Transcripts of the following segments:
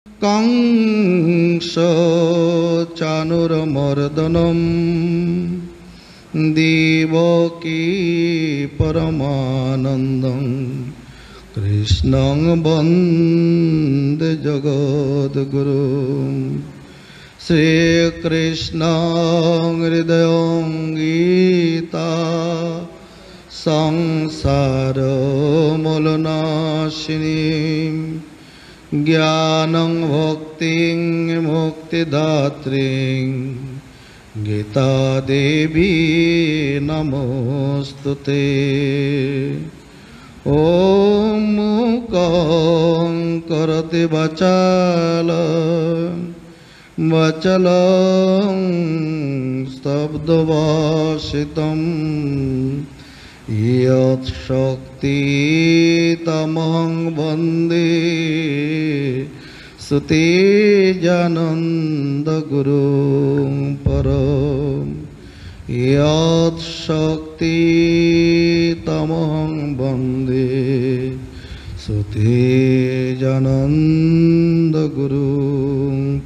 कंस चाणूरमर्दनम् देवकी परमानन्दं कृष्णं वन्दे जगद्गुरुं श्रीकृष्णं हृदयं गीता संसारमूलनाशिनीं ज्ञानं भक्तिं मुक्तिदात्रीं गीता देवी नमोस्तुते। ॐ मूकं करोति वाचालं स्तब्धभाषितं यत्शक्तितमं वन्दे सुतेजानन्दगुरुं परं यत्शक्तितमं वन्दे सुतेजानन्दगुरुं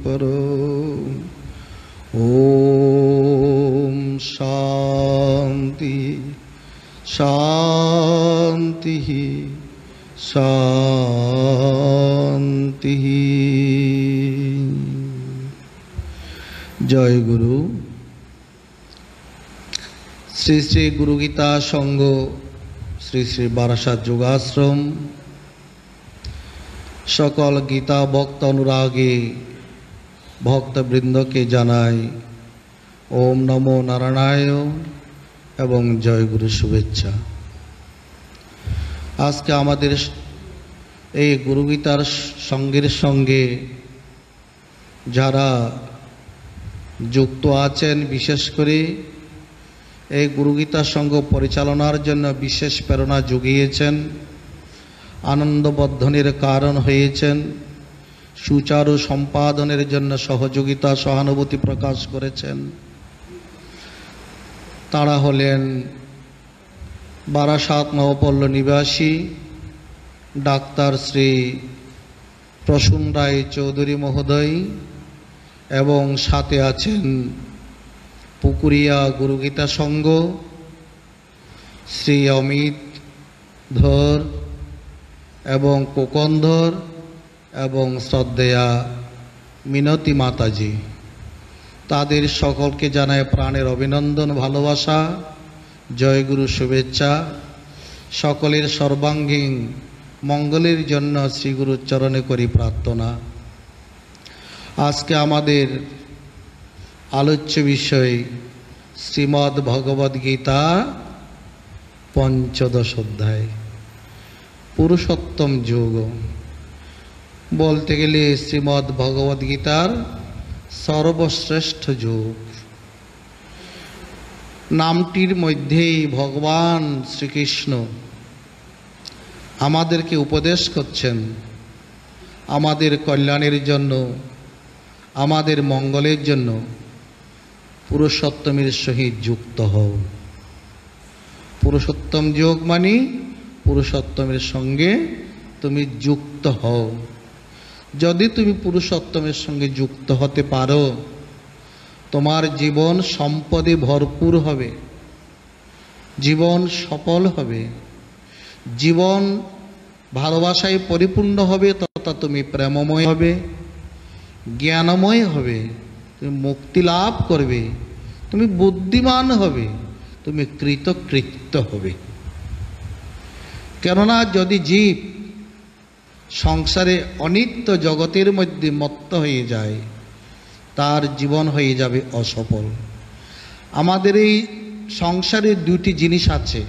परम्। ॐ शान्ति शांति शांति। जय गुरु। श्री श्री गुरु गीता संघ श्री श्री बारासात योगाश्रम सकल गीता भक्त अनुरागी भक्तवृंद के जानाई ओम नमो नारायणाय एवं जय गुरु शुभेच्छा। आज के आमादेर এই गुरु गीतार संगेर संगे যারা যুক্ত আছেন বিশেষ করে এই গুরু গীতা সংঘ পরিচালনার জন্য বিশেষ প্রেরণা জুগিয়েছেন, আনন্দ বর্ধনের কারণ হয়েছেন, সুচারু সম্পাদনের জন্য সহযোগিতা সহানুভূতি প্রকাশ করেছেন, তারা হলেন বারাসাত নবপল্লী নিবাসী ডাক্তার শ্রী প্রসূন রায় চৌধুরী মহোদয় এবং সাথে আছেন পুকুরিয়া গুরুগীতা সংঘ শ্রী অমিত ধর এবং কোকন্ধর এবং শ্রদ্ধেয়া মিনতি মাতাজি। তাদের সকলকে জানায় প্রাণের অভিনন্দন, ভালোবাসা, জয়গুরু শুভেচ্ছা। সকলের সর্বাঙ্গীন মঙ্গলের জন্য শ্রীগুরুর চরণে করি প্রার্থনা। আজকে আমাদের আলোচ্য বিষয় শ্রীমদ্ ভগবদ গীতা পঞ্চদশ অধ্যায় পুরুষোত্তম যোগ। বলতে গেলে শ্রীমদ্ ভগবদ গীতার সর্বশ্রেষ্ঠ যোগ। নামটির মধ্যেই ভগবান শ্রীকৃষ্ণ আমাদেরকে উপদেশ করছেন আমাদের কল্যাণের জন্য, আমাদের মঙ্গলের জন্য পুরুষোত্তমের সহিত যুক্ত হও। পুরুষোত্তম যোগ মানে পুরুষোত্তমের সঙ্গে তুমি যুক্ত হও। যদি তুমি পুরুষোত্তমের সঙ্গে যুক্ত হতে পারো, তোমার জীবন সম্পদে ভরপুর হবে, জীবন সফল হবে, জীবন ভালোবাসায় পরিপূর্ণ হবে, তথা তুমি প্রেমময় হবে, জ্ঞানময় হবে, তুমি মুক্তি লাভ করবে, তুমি বুদ্ধিমান হবে, তুমি কৃতকৃত্য হবে। কেননা যদি জীব সংসারে অনিত্য জগতের মধ্যে মত্ত হয়ে যায়, তার জীবন হয়ে যাবে অসফল। আমাদের এই সংসারে দুটি জিনিস আছে,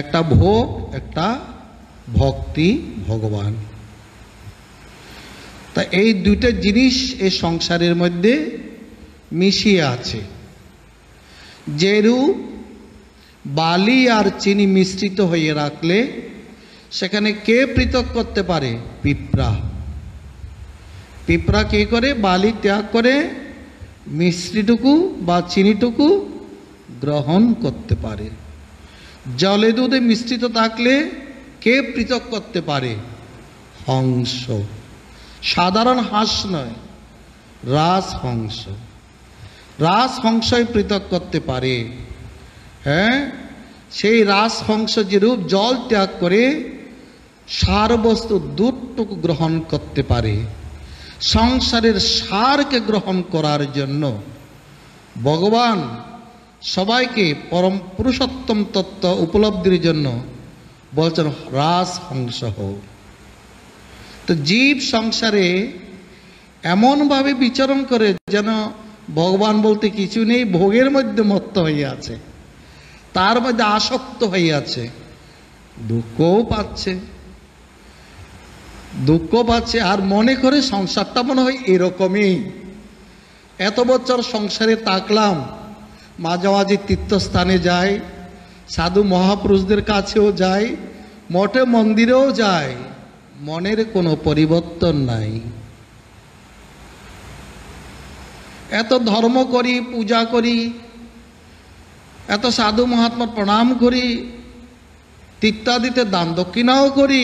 একটা ভোগ, একটা ভক্তি ভগবান। তা এই দুইটা জিনিস এই সংসারের মধ্যে মিশিয়ে আছে। যেরূপ বালি আর চিনি মিশ্রিত হয়ে রাখলে সেখানে কে পৃথক করতে পারে? পিঁপড়া। পিঁপড়া কি করে? বালি ত্যাগ করে মিশ্রিটুকু বা চিনিটুকু গ্রহণ করতে পারে। জলে দুধে মিশ্রিত থাকলে কে পৃথক করতে পারে? হংস। সাধারণ হাঁস নয়, রাজহংস। রাজহংসই পৃথক করতে পারে। হ্যাঁ, সেই রাজহংস যে রূপ জল ত্যাগ করে সার বস্তু দুধটুকু গ্রহণ করতে পারে, সংসারের সারকে গ্রহণ করার জন্য ভগবান সবাইকে পরম পুরুষোত্তম তত্ত্ব উপলব্ধির জন্য বলছেন রাজহংস হও। তো জীব সংসারে এমনভাবে বিচরণ করে যেন ভগবান বলতে কিছু নেই, ভোগের মধ্যে মত্ত হয়ে আছে, তার মধ্যে আসক্ত হয়ে আছে, দুঃখও পাচ্ছে আর মনে করে সংসারটা মনে হয় এরকমই। এত বছর সংসারে থাকলাম, মাঝে মাঝে তীর্থস্থানে যাই, সাধু মহাপুরুষদের কাছেও যাই, মঠে মন্দিরেও যাই, মনের কোনো পরিবর্তন নাই। এত ধর্ম করি, পূজা করি, এত সাধু মহাত্মা প্রণাম করি, তীর্থাদিতে দান দক্ষিণাও করি,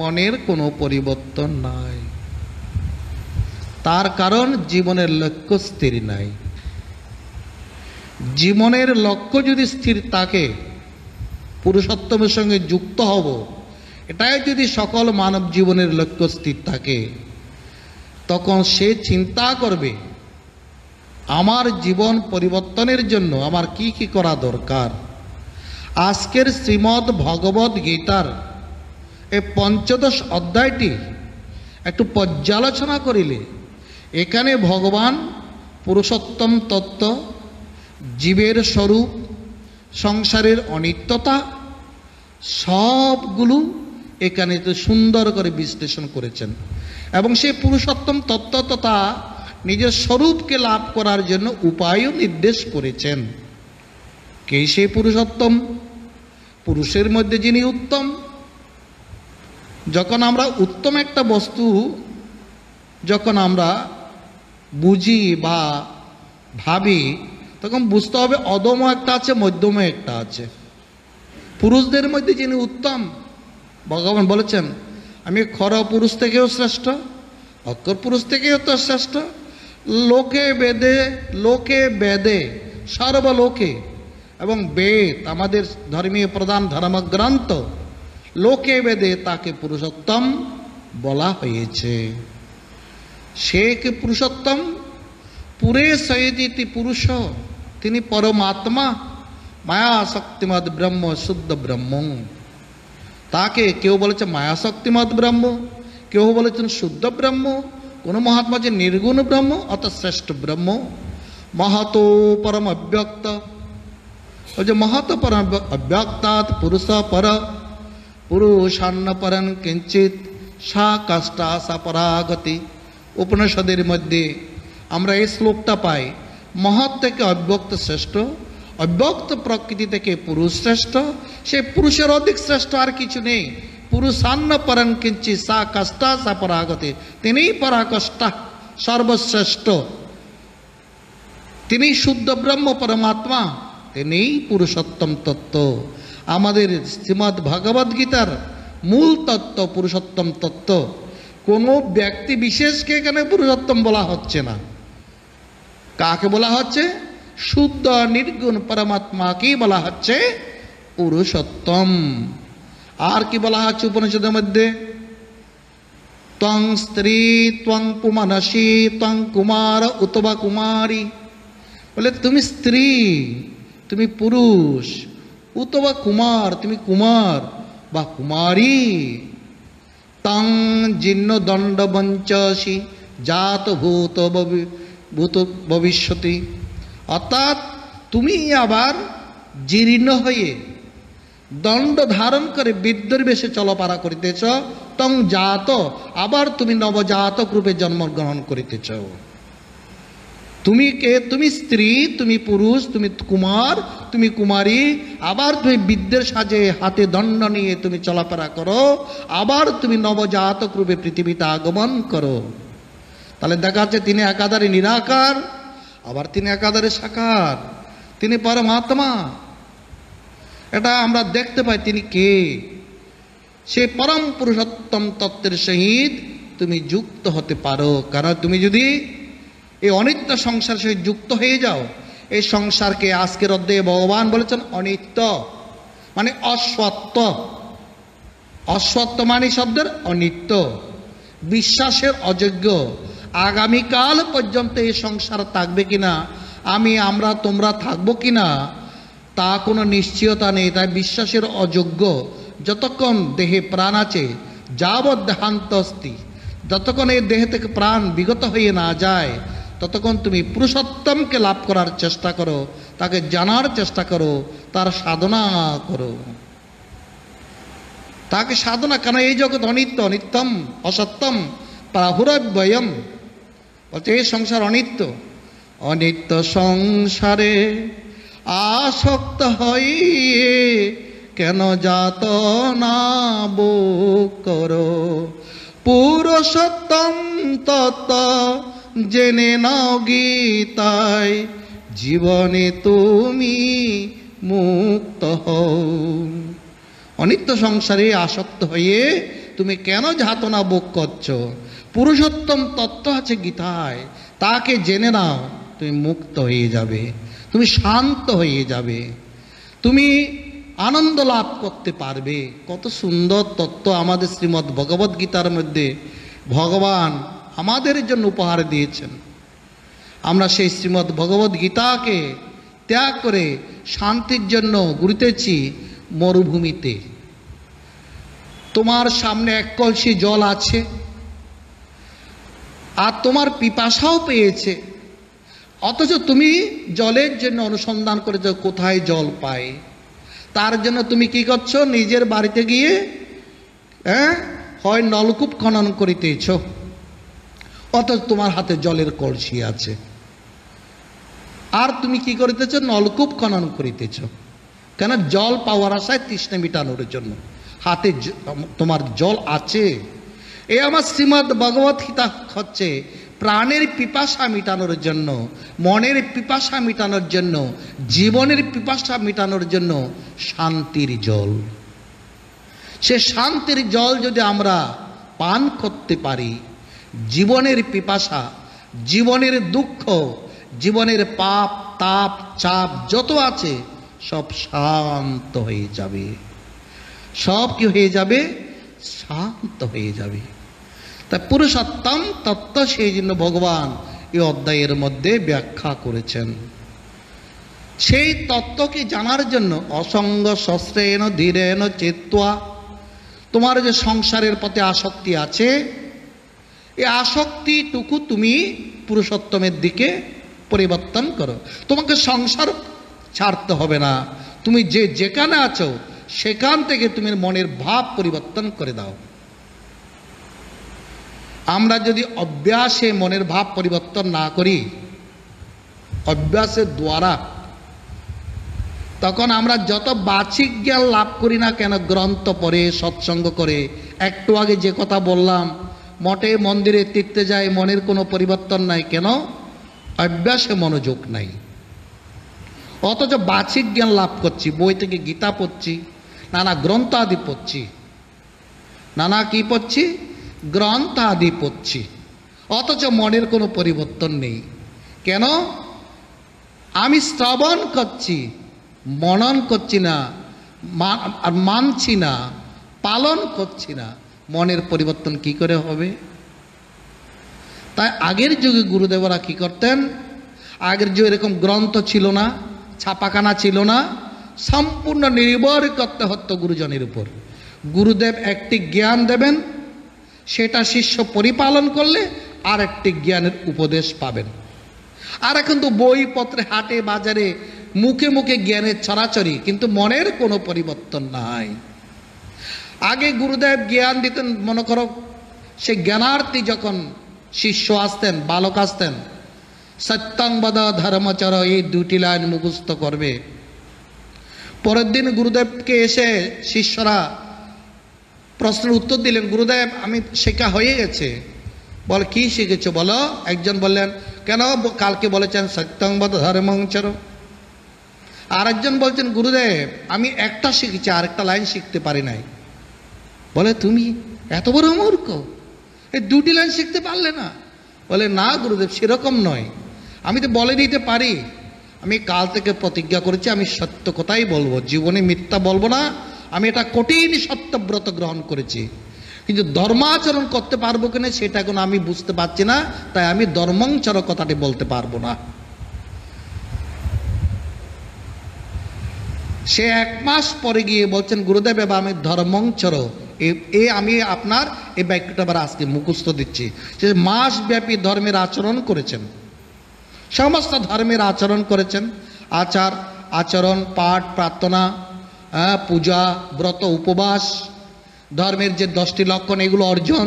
মনের কোনো পরিবর্তন নাই। তার কারণ জীবনের লক্ষ্য স্থির নাই। জীবনের লক্ষ্য যদি স্থির থাকে, পুরুষোত্তমের সঙ্গে যুক্ত হব, এটাই যদি সকল মানব জীবনের লক্ষ্য স্থির থাকে, তখন সে চিন্তা করবে আমার জীবন পরিবর্তনের জন্য আমার কি কি করা দরকার। আজকের শ্রীমদ্ ভগবদ গীতার এই ৫ম অধ্যায়টি একটু পর্যালোচনা করিলে এখানে ভগবান পুরুষোত্তম তত্ত্ব, জীবের স্বরূপ, সংসারের অনিত্যতা সবগুলো এখানে তো সুন্দর করে বিশ্লেষণ করেছেন এবং সেই পুরুষোত্তম তত্ত্ব তথা নিজের স্বরূপকে লাভ করার জন্য উপায়ও নির্দেশ করেছেন। কে সেই পুরুষোত্তম? পুরুষের মধ্যে যিনি উত্তম। যখন আমরা উত্তম একটা বস্তু যখন আমরা বুঝি বা ভাবি, তখন বুঝতে হবে অদম একটা আছে, মধ্যম একটা আছে। পুরুষদের মধ্যে যিনি উত্তম, ভগবান বলেছেন আমি খর পুরুষ থেকেও শ্রেষ্ঠ, অক্ষর পুরুষ থেকেও তো শ্রেষ্ঠ। লোকে বেদে সর্বলোকে, এবং বেদ আমাদের ধর্মীয় প্রধান ধর্মগ্রন্থ, লোকে বেদে তাকে পুরুষোত্তম বলা হয়েছে। সে কে পুরুষোত্তম? পুরে সয়েদিতি পুরুষ, তিনি পরমাত্মা, মায়া শক্তিমদ ব্রহ্ম, শুদ্ধ ব্রহ্ম। তাকে কেউ বলেছে মায়া শক্তিমদ ব্রহ্ম, কেউ বলেছেন শুদ্ধ ব্রহ্ম, কোন মহাত্মা যে নির্গুণ ব্রহ্ম অর্থাৎ শ্রেষ্ঠ ব্রহ্ম। মহতো পরম অব্যক্ত, ওই যে মহত পরম অব্যক্তাৎ পুরুষ পর, পুরুষান্ন পরন কিঞ্চিত সা কাষ্টা সা পরাগতি। উপনিষদের মধ্যে আমরা এই শ্লোকটা পাই, মহৎ থেকে অব্যক্ত শ্রেষ্ঠ, অব্যক্ত প্রকৃতি থেকে পুরুষ শ্রেষ্ঠ, সে পুরুষের অধিক শ্রেষ্ঠ আর কিছু নেই। পুরুষান্ন পরন কিঞ্চিত সা কাষ্টা সা পরাগতি, তিনিই পরাকাষ্ঠা, সর্বশ্রেষ্ঠ, তিনি শুদ্ধ ব্রহ্ম পরমাত্মা, তিনিই পুরুষোত্তম তত্ত্ব। আমাদের শ্রীমদ্ ভগবদ গীতার মূল তত্ত্ব পুরুষোত্তম তত্ত্ব। কোনো ব্যক্তি বিশেষকে এখানে পুরুষোত্তম বলা হচ্ছে না। কাকে বলা হচ্ছে? শুদ্ধ নির্গুণ পরমাত্মাকেই বলা হচ্ছে পুরুষোত্তম। আর কি বলা হচ্ছে উপনিষদের মধ্যে? ত্বং স্ত্রী ত্বং পুমানসী ত্বং কুমার উতবা কুমারী, বলে তুমি স্ত্রী, তুমি পুরুষ, উতবা কুমার, তুমি কুমার বা কুমারী। তং জিন্ন দণ্ড বঞ্চসি জাত ভূত ভবিষ্যতি, অর্থাৎ তুমি আবার জীর্ণ হয়ে দণ্ড ধারণ করে বিদ্যুর বেশে চলপাড়া করিতেছ। তং জাত, আবার তুমি নবজাতক রূপে জন্মগ্রহণ করিতেছ। তুমি কে? তুমি স্ত্রী, তুমি পুরুষ, তুমি কুমার, তুমি কুমারী, আবার তুমি বিদ্যের সাজে হাতে দণ্ড নিয়ে তুমি চলাফেরা করো, আবার তুমি নবজাতক রূপে পৃথিবীতে আগমন করো। তাহলে দেখা যাচ্ছে তিনি একাধারে নিরাকার, আবার তিনি একাধারে সাকার, তিনি পরমাত্মা। এটা আমরা দেখতে পাই তিনি কে। সে পরম পুরুষোত্তম তত্ত্বের সহিত তুমি যুক্ত হতে পারো। কারণ তুমি যদি এই অনিত্য সংসারের সঙ্গে যুক্ত হয়ে যাও, এই সংসারকে আজকের অধ্যায়ে ভগবান বলেছেন অনিত্য মানে অসত্য। অসত্য মানে শব্দের অনিত্য, বিশ্বাসের অযোগ্য। আগামীকাল পর্যন্ত এই সংসার থাকবে কিনা, আমরা তোমরা থাকবো কিনা তা কোনো নিশ্চয়তা নেই। তাই বিশ্বাসের অযোগ্য। যতক্ষণ দেহে প্রাণ আছে, যাবৎ দেহান্ত অস্তি, যতক্ষণ এই দেহ থেকে প্রাণ বিগত হয়ে না যায়, ততক্ষণ তুমি পুরুষোত্তমকে লাভ করার চেষ্টা করো, তাকে জানার চেষ্টা করো, তার সাধনা করো, তাকে সাধনা। কেন এই জগৎ অনিত্য, অনিত্যম অসত্যম প্রাহুরব্যয়ম, বলছে এই সংসার অনিত্য। অনিত্য সংসারে আসক্ত হইয়ে কেন যাতনা ভোগ করো, পুরুষোত্তম তত্ত্ব জেনে নাও গীতায়, জীবনে তুমি মুক্ত হও। অনিত্য সংসারে আসক্ত হয়ে তুমি কেন যাতনা ভোগ করছো? পুরুষোত্তম তত্ত্ব আছে গীতায়, তাকে জেনে নাও, তুমি মুক্ত হয়ে যাবে, তুমি শান্ত হয়ে যাবে, তুমি আনন্দ লাভ করতে পারবে। কত সুন্দর তত্ত্ব আমাদের শ্রীমদ্ ভগবদ গীতার মধ্যে ভগবান আমাদের জন্য উপহার দিয়েছেন। আমরা সেই শ্রীমদ্ ভগবদ গীতাকে ত্যাগ করে শান্তির জন্য ঘুরতেছি মরুভূমিতে। তোমার সামনে এক কলসি জল আছে, আর তোমার পিপাসাও পেয়েছে, অথচ তুমি জলের জন্য অনুসন্ধান করেছো কোথায় জল পায়। তার জন্য তুমি কি করছো? নিজের বাড়িতে গিয়ে হয় নলকূপ খনন করিতেছ, অথচ তোমার হাতে জলের কলসি আছে, আর তুমি কি করিতেছ? নলকূপ খনন করিতেছ। কেন? জল পাওয়ার আশায় তৃষ্ণা মিটানোর জন্য। হাতে তোমার জল আছে। এই আমার শ্রীমদ্ ভগবত গীতা হচ্ছে প্রাণের পিপাসা মিটানোর জন্য, মনের পিপাসা মিটানোর জন্য, জীবনের পিপাসা মিটানোর জন্য শান্তির জল। সে শান্তির জল যদি আমরা পান করতে পারি, জীবনের পিপাসা, জীবনের দুঃখ, জীবনের পাপ তাপ চাপ যত আছে সব শান্ত হয়ে যাবে। সব কি হয়ে যাবে? শান্ত হয়ে যাবে। তাই পুরুষোত্তম তত্ত্ব সেই জন্য ভগবান এই অধ্যায়ের মধ্যে ব্যাখ্যা করেছেন। সেই তত্ত্বকে জানার জন্য অসঙ্গ শস্ত্রেণ ধীরেণ চিত্ত্বা, তোমার যে সংসারের প্রতি আসক্তি আছে, এই আসক্তিটুকু তুমি পুরুষোত্তমের দিকে পরিবর্তন করো। তোমাকে সংসার ছাড়তে হবে না, তুমি যেখানে আছো সেখান থেকে তুমি মনের ভাব পরিবর্তন করে দাও। আমরা যদি অভ্যাসে মনের ভাব পরিবর্তন না করি, অভ্যাসের দ্বারা, তখন আমরা যত বাচিক জ্ঞান লাভ করি না কেন, গ্রন্থ পড়ে সৎসঙ্গ করে, একটু আগে যে কথা বললাম, মঠে মন্দিরে তীর্থে যায়, মনের কোনো পরিবর্তন নাই। কেন? অভ্যাসে মনোযোগ নাই। অথচ বাচিক জ্ঞান লাভ করছি, বই থেকে গীতা পড়ছি, নানা গ্রন্থ আদি পড়ছি, নানা কি পড়ছি? গ্রন্থ আদি পড়ছি, অথচ মনের কোনো পরিবর্তন নেই। কেন? আমি শ্রবণ করছি, মনন করছি না, আর মানছি না, পালন করছি না, মনের পরিবর্তন কি করে হবে? তাই আগের যুগে গুরুদেবরা কি করতেন? আগের যুগে এরকম গ্রন্থ ছিল না, ছাপাখানা ছিল না, সম্পূর্ণ নির্ভর করতে হতো গুরুজনের উপর। গুরুদেব একটি জ্ঞান দেবেন, সেটা শিষ্য পরিপালন করলে আর একটি জ্ঞানের উপদেশ পাবেন। আর এখন তো বইপত্রে, হাটে বাজারে মুখে মুখে জ্ঞানের ছড়াছড়ি, কিন্তু মনের কোনো পরিবর্তন নাই। আগে গুরুদেব জ্ঞান দিতেন, মনে করো সে জ্ঞানার্থী যখন শিষ্য আসতেন, বালক আসতেন, সত্যং বদ ধর্মচর, এই দুটি লাইন মুখস্থ করবে। পরের দিন গুরুদেবকে এসে শিষ্যরা প্রশ্নের উত্তর দিলেন, গুরুদেব আমি শেখা হয়ে গেছে। বল কি শিখেছো বলো? একজন বললেন, কেন কালকে বলেছেন সত্যং বদ ধর্মং চর। আরেকজন বলছেন, গুরুদেব আমি একটা শিখেছি, আরেকটা লাইন শিখতে পারি নাই। বলে তুমি এত বড় মূর্খ, এই 2টি লাইন শিখতে পারলে না? বলে না গুরুদেব, সেরকম নয়। আমি তো বলে দিতে পারি, আমি কাল থেকে প্রতিজ্ঞা করেছি আমি সত্য কথাই বলবো, জীবনে মিথ্যা বলবো না। আমি এটা কঠিন সত্যব্রত গ্রহণ করেছি, কিন্তু ধর্মাচরণ করতে পারবো কিনা সেটা এখন আমি বুঝতে পারছি না, তাই আমি ধর্মংচর কথাটি বলতে পারবো না। সে 1 মাস পরে গিয়ে বলছেন গুরুদেব এবার আমি ধর্মংচর, আমি আপনার এই বাক্যটা আবার আজকে মুখস্থ দিচ্ছি। সে মাসব্যাপী ধর্মের আচরণ করেছেন, সমস্ত ধর্মের আচরণ করেছেন, আচার আচরণ, পাঠ প্রার্থনা, পূজা ব্রত উপবাস, ধর্মের যে 10টি লক্ষণ এগুলো অর্জন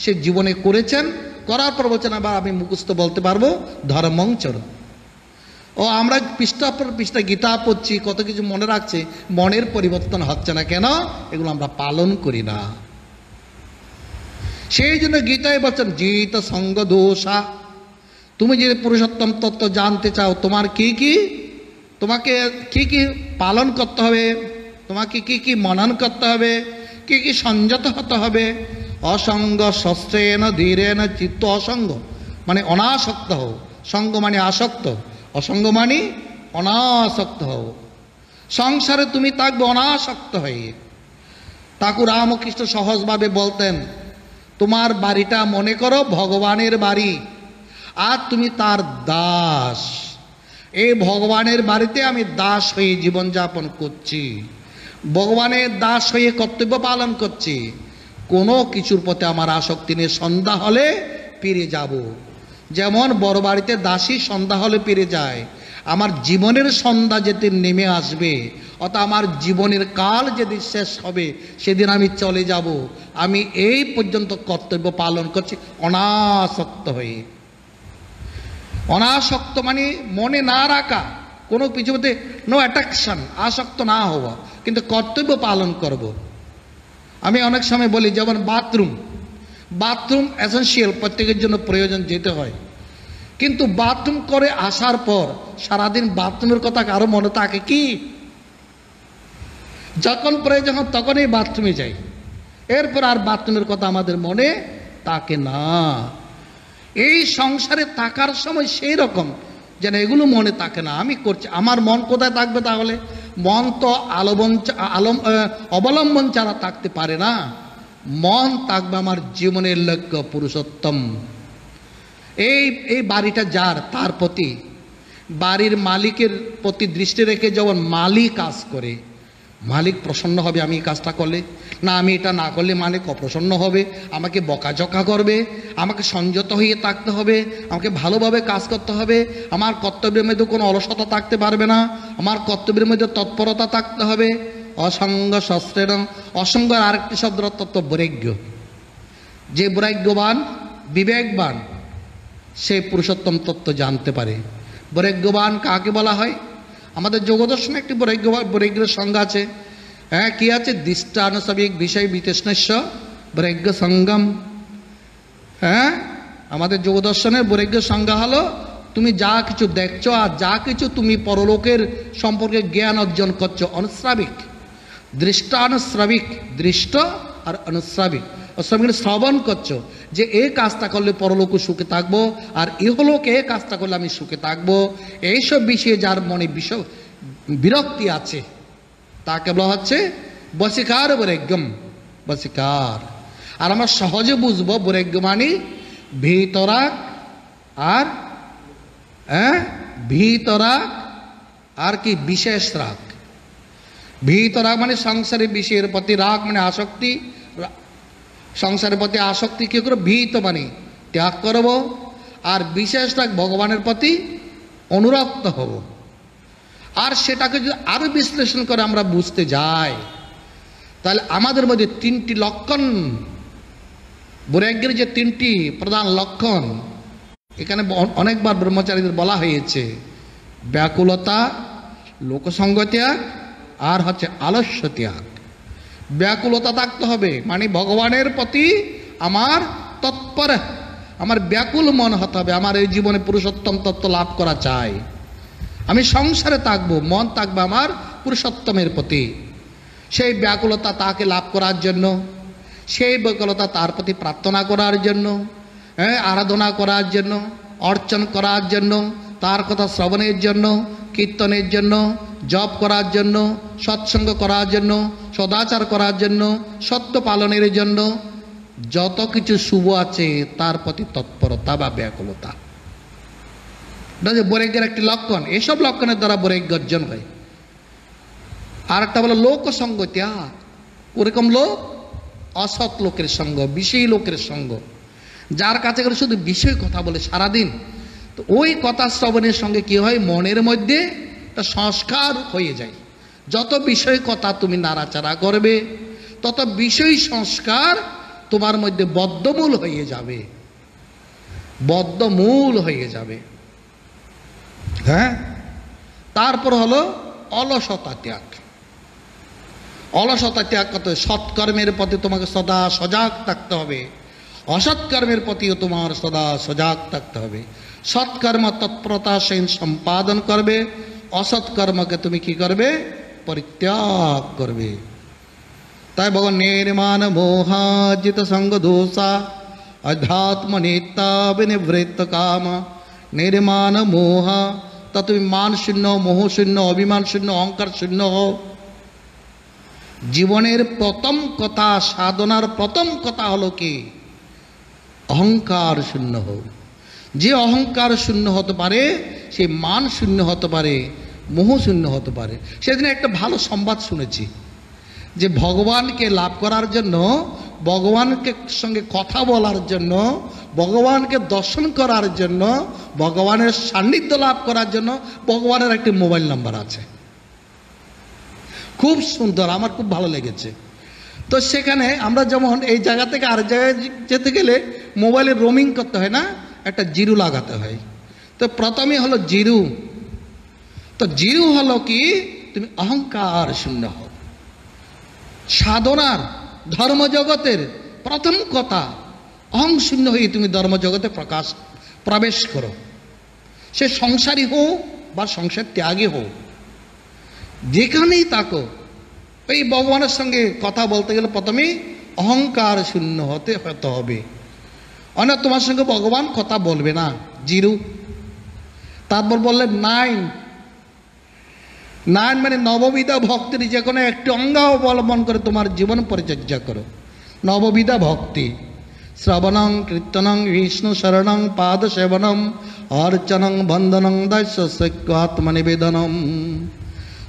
সে জীবনে করেছেন। করার পর বলছেন আবার আমি মুখস্থ বলতে পারবো ধর্মংচর। ও আমরা পৃষ্ঠা পর পৃষ্ঠা গীতা পড়ছি, কত কিছু মনে রাখছে, মনের পরিবর্তন হচ্ছে না কেন? এগুলো আমরা পালন করি না। সেই জন্য গীতায় বলছেন জিত সঙ্গ দোষা। তুমি যে পুরুষোত্তম তত্ত্ব জানতে চাও, তোমাকে কি কি পালন করতে হবে, তোমাকে কি কি মনন করতে হবে, কি কি সংযত হতে হবে। অসঙ্গ শস্ত্রেণ ধীরেণ চিত্ত, অসঙ্গ মানে অনাসক্ত হও, সঙ্গ মানে আসক্ত, অসঙ্গ মানে অনাসক্ত হও। সংসারে তুমি থাকবে অনাসক্ত হয়ে। ঠাকুর রামকৃষ্ণ সহজভাবে বলতেন, তোমার বাড়িটা মনে করো ভগবানের বাড়ি, আর তুমি তার দাস। এই ভগবানের বাড়িতে আমি দাস হয়ে জীবনযাপন করছি, ভগবানের দাস হয়ে কর্তব্য পালন করছি। কোনো কিছুর প্রতি আমার আসক্তি নেই। সন্ধ্যা হলে ফিরে যাব, যেমন বড় বাড়িতে দাসী সন্ধ্যা হলে ফিরে যায়, আমার জীবনের সন্ধ্যা যেদিন নেমে আসবে, অর্থাৎ আমার জীবনের কাল যেদিন শেষ হবে সেদিন আমি চলে যাব। আমি এই পর্যন্ত কর্তব্য পালন করছি অনাসক্ত হয়ে। অনাসক্ত মানে মনে না রাখা, কোনো কিছু মধ্যে নো অ্যাট্রাকশন, আসক্ত না হওয়া, কিন্তু কর্তব্য পালন করব। আমি অনেক সময় বলি, যেমন বাথরুম এসেনশিয়াল, প্রত্যেকের জন্য প্রয়োজন, যেতে হয়। কিন্তু বাথরুম করে আসার পর সারাদিন বাথরুমের কথা কারো মনে থাকে কি? যখন প্রয়োজন হয় তখনই বাথরুমে যাই, এরপর আর বাথরুমের কথা আমাদের মনে থাকে না। এই সংসারে থাকার সময় সেই রকম যেন এগুলো মনে থাকে না। আমি করছি, আমার মন কোথায় থাকবে তাহলে? মন তো অবলম্বন ছাড়া থাকতে পারে না। মন থাকবে আমার জীবনের লক্ষ্য পুরুষোত্তম। এই বাড়িটা যার, তার প্রতি, বাড়ির মালিকের প্রতি দৃষ্টি রেখে যখন মালিক কাজ করে, মালিক প্রসন্ন হবে আমি এই কাজটা করলে, না আমি এটা না করলে মালিক অপ্রসন্ন হবে, আমাকে বকাঝকা করবে, আমাকে সংযত হয়ে থাকতে হবে, আমাকে ভালোভাবে কাজ করতে হবে, আমার কর্তব্যের মধ্যে কোনো অলসতা থাকতে পারবে না, আমার কর্তব্যের মধ্যে তৎপরতা থাকতে হবে। অসঙ্গ শস্ত্রের, অসঙ্গের আরেকটি শব্দ তত্ত্ব বৈরাগ্য। যে বৈরাগ্যবান, বিবেকবান, সে পুরুষোত্তম তত্ত্ব জানতে পারে। বৈরাগ্যবান কাকে বলা হয়? আমাদের যোগদর্শনে একটি বৈরাগ্যের সংজ্ঞা আছে। হ্যাঁ, কি আছে? দৃষ্টানুসাবিক বিষয় বিতৃষ্ণস্য বৈরাগ্য সঙ্গম। হ্যাঁ, আমাদের যোগদর্শনের বৈরাগ্য সংজ্ঞা হলো, তুমি যা কিছু দেখছো আর যা কিছু তুমি পরলোকের সম্পর্কে জ্ঞান অর্জন করছো, অনুশ্রাবিক, দৃষ্টানুশ্রাবিক, দৃষ্ট আর অনুশ্রাবিক। অশ্রাবিক শ্রবণ করছো যে এই কাজটা করলে পরলোকে সুখে থাকবো, আর ইহলোকে এই কাজটা করলে আমি সুখে থাকবো, এইসব বিষয়ে যার মনে বিরক্তি আছে তাকে বলা হচ্ছে বশীকার বৈরাগ্যম, বশীকার। আর আমরা সহজে বুঝবো বৈরাগ্য মানে ভিতরাগ আর ভিতরাগ আর কি বিশেষ রাগ। ভিতরাগ মানে সংসারের বিষয়ের প্রতি রাগ, মানে আসক্তি, সংসারের প্রতি আসক্তি কি করবো? ভীত মানে ত্যাগ করব। আর বিশেষ রাগ ভগবানের প্রতি অনুরক্ত হব। আর সেটাকে যদি আরো বিশ্লেষণ করে আমরা বুঝতে যাই, তাহলে আমাদের মধ্যে 3টি লক্ষণ, বৈরাগ্যের যে 3টি প্রধান লক্ষণ, এখানে অনেকবার ব্রহ্মচারীদের বলা হয়েছে, ব্যাকুলতা, লোকসঙ্গ ত্যাগ, আর হচ্ছে আলস্য ত্যাগ। ব্যাকুলতা থাকতে হবে মানে ভগবানের প্রতি আমার তৎপর, আমার ব্যাকুল মন হতে হবে। আমার এই জীবনে পুরুষোত্তম তত্ত্ব লাভ করা চাই, আমি সংসারে থাকবো, মন থাকবে আমার পুরুষোত্তমের প্রতি। সেই ব্যাকুলতা তাকে লাভ করার জন্য, সেই বৈকলতা তার প্রতি প্রার্থনা করার জন্য, আরাধনা করার জন্য, অর্চন করার জন্য, তার কথা শ্রবণের জন্য, কীর্তনের জন্য, জপ করার জন্য, সৎসঙ্গ করার জন্য, সদাচার করার জন্য, সত্য পালনের জন্য, যত কিছু শুভ আছে তার প্রতি তৎপরতা বা ব্যাকুলতা, এটা যে বৈরাগ্যের একটি লক্ষণ। এসব লক্ষণের দ্বারা বৈরাগ্য অর্জন হয়। আর একটা বলো লোকসঙ্গ ত্যাগ। ওরকম লোক অসৎ লোকের সঙ্গ, বিষয়ী লোকের সঙ্গ, যার কাছে গেলে শুধু বিষয় কথা বলে সারাদিন। তো ওই কথা শ্রবণের সঙ্গে কি হয়, মনের মধ্যে একটা সংস্কার হয়ে যায়। যত বিষয় কথা তুমি নাড়াচাড়া করবে, তত বিষয় সংস্কার তোমার মধ্যে বদ্ধমূল হয়ে যাবে, বদ্ধমূল হয়ে যাবে। হ্যাঁ, তারপর হলো অলসতা ত্যাগ। অলসতা ত্যাগ করতে, সৎকর্মের প্রতি তোমাকে সদা সজাগ থাকতে হবে, অসৎকর্মের প্রতিও তোমার সদা সজাগ থাকতে হবে। সৎকর্ম তৎপরতা সেই সম্পাদন করবে, অসৎকর্মকে তুমি কি করবে, পরিত্যাগ করবে। তাই ভগবান নির্মাণ মোহাজিত সঙ্গ দোষা অধ্যাত্ম নিত্যা বিনিবৃত্ত কাম। নির্মাণ মোহ, তা তুমি মান শূন্য, মোহ শূন্য, অভিমান শূন্য, অহংকার শূন্য হও। জীবনের প্রথম কথা, সাধনার প্রথম কথা হলো কি, অহংকার শূন্য হোক। যে অহংকার শূন্য হতে পারে সে মান শূন্য হতে পারে, মোহ শূন্য হতে পারে। সেদিন একটা ভালো সংবাদ শুনেছি যে ভগবানকে লাভ করার জন্য, ভগবানকে সঙ্গে কথা বলার জন্য, ভগবানকে দর্শন করার জন্য, ভগবানের সান্নিধ্য লাভ করার জন্য ভগবানের একটি মোবাইল নাম্বার আছে। খুব সুন্দর, আমার খুব ভালো লেগেছে। তো সেখানে আমরা যেমন এই জায়গা থেকে আর জায়গায় যেতে গেলে মোবাইলে রোমিং করতে হয় না, একটা জিরো লাগাতে হয়। তো প্রথমে হলো জিরো। তো জিরো হলো কি, তুমি অহংকার শূন্য হও। সাধনার, ধর্মজগতের প্রথম কথা, অহং শূন্য হয়ে তুমি ধর্মজগতে প্রবেশ করো। সে সংসারী হোক বা সংসার ত্যাগী হোক, যেখানেই থাকো, এই ভগবানের সঙ্গে কথা বলতে গেলে প্রথমে অহংকার শূন্য হতে হবে। অনেক তোমার সঙ্গে ভগবান কথা বলবে না, জিরো। তারপর বললেন নাইন। নাইন মানে নববিধা ভক্তির যে কোনো একটি অঙ্গ অবলম্বন করে তোমার জীবন পরিচর্যা করো। নববিধা ভক্তি, শ্রবণং কীর্তনং বিষ্ণু শরণং পাদ সেবনম অর্চনং বন্দনং দাস্য আত্মনিবেদনম।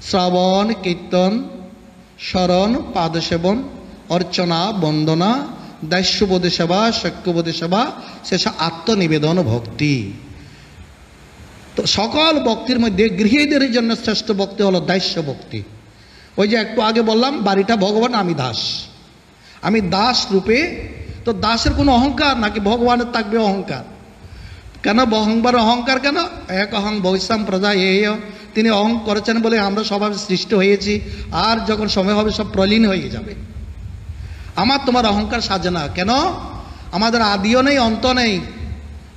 শ্রবণ, কীর্তন, শরণ, পাদ সেবন, অর্চনা, বন্দনা, দাস্যবোধ সেবা, শক্যবোধ সেবা, শেষ আত্মনিবেদন ভক্তি। তো সকল ভক্তির মধ্যে গৃহীদের জন্য শ্রেষ্ঠ ভক্তি হলো দাস্য ভক্তি। ওই যে একটু আগে বললাম, বাড়িটা ভগবান, আমি দাস, আমি দাস রূপে। তো দাসের কোনো অহংকার নাকি ভগবানের থাকবে অহংকার? কেন অহংকার কেন? এক অহং বৈষম প্রজা এয়। তিনি অহং করেছেন বলে আমরা সবাই সৃষ্টি হয়েছি, আর যখন সময় হবে সব প্রলীন হয়ে যাবে। আমার তোমার অহংকার সাজে না কেন? আমাদের আদিও নেই, অন্ত নেই,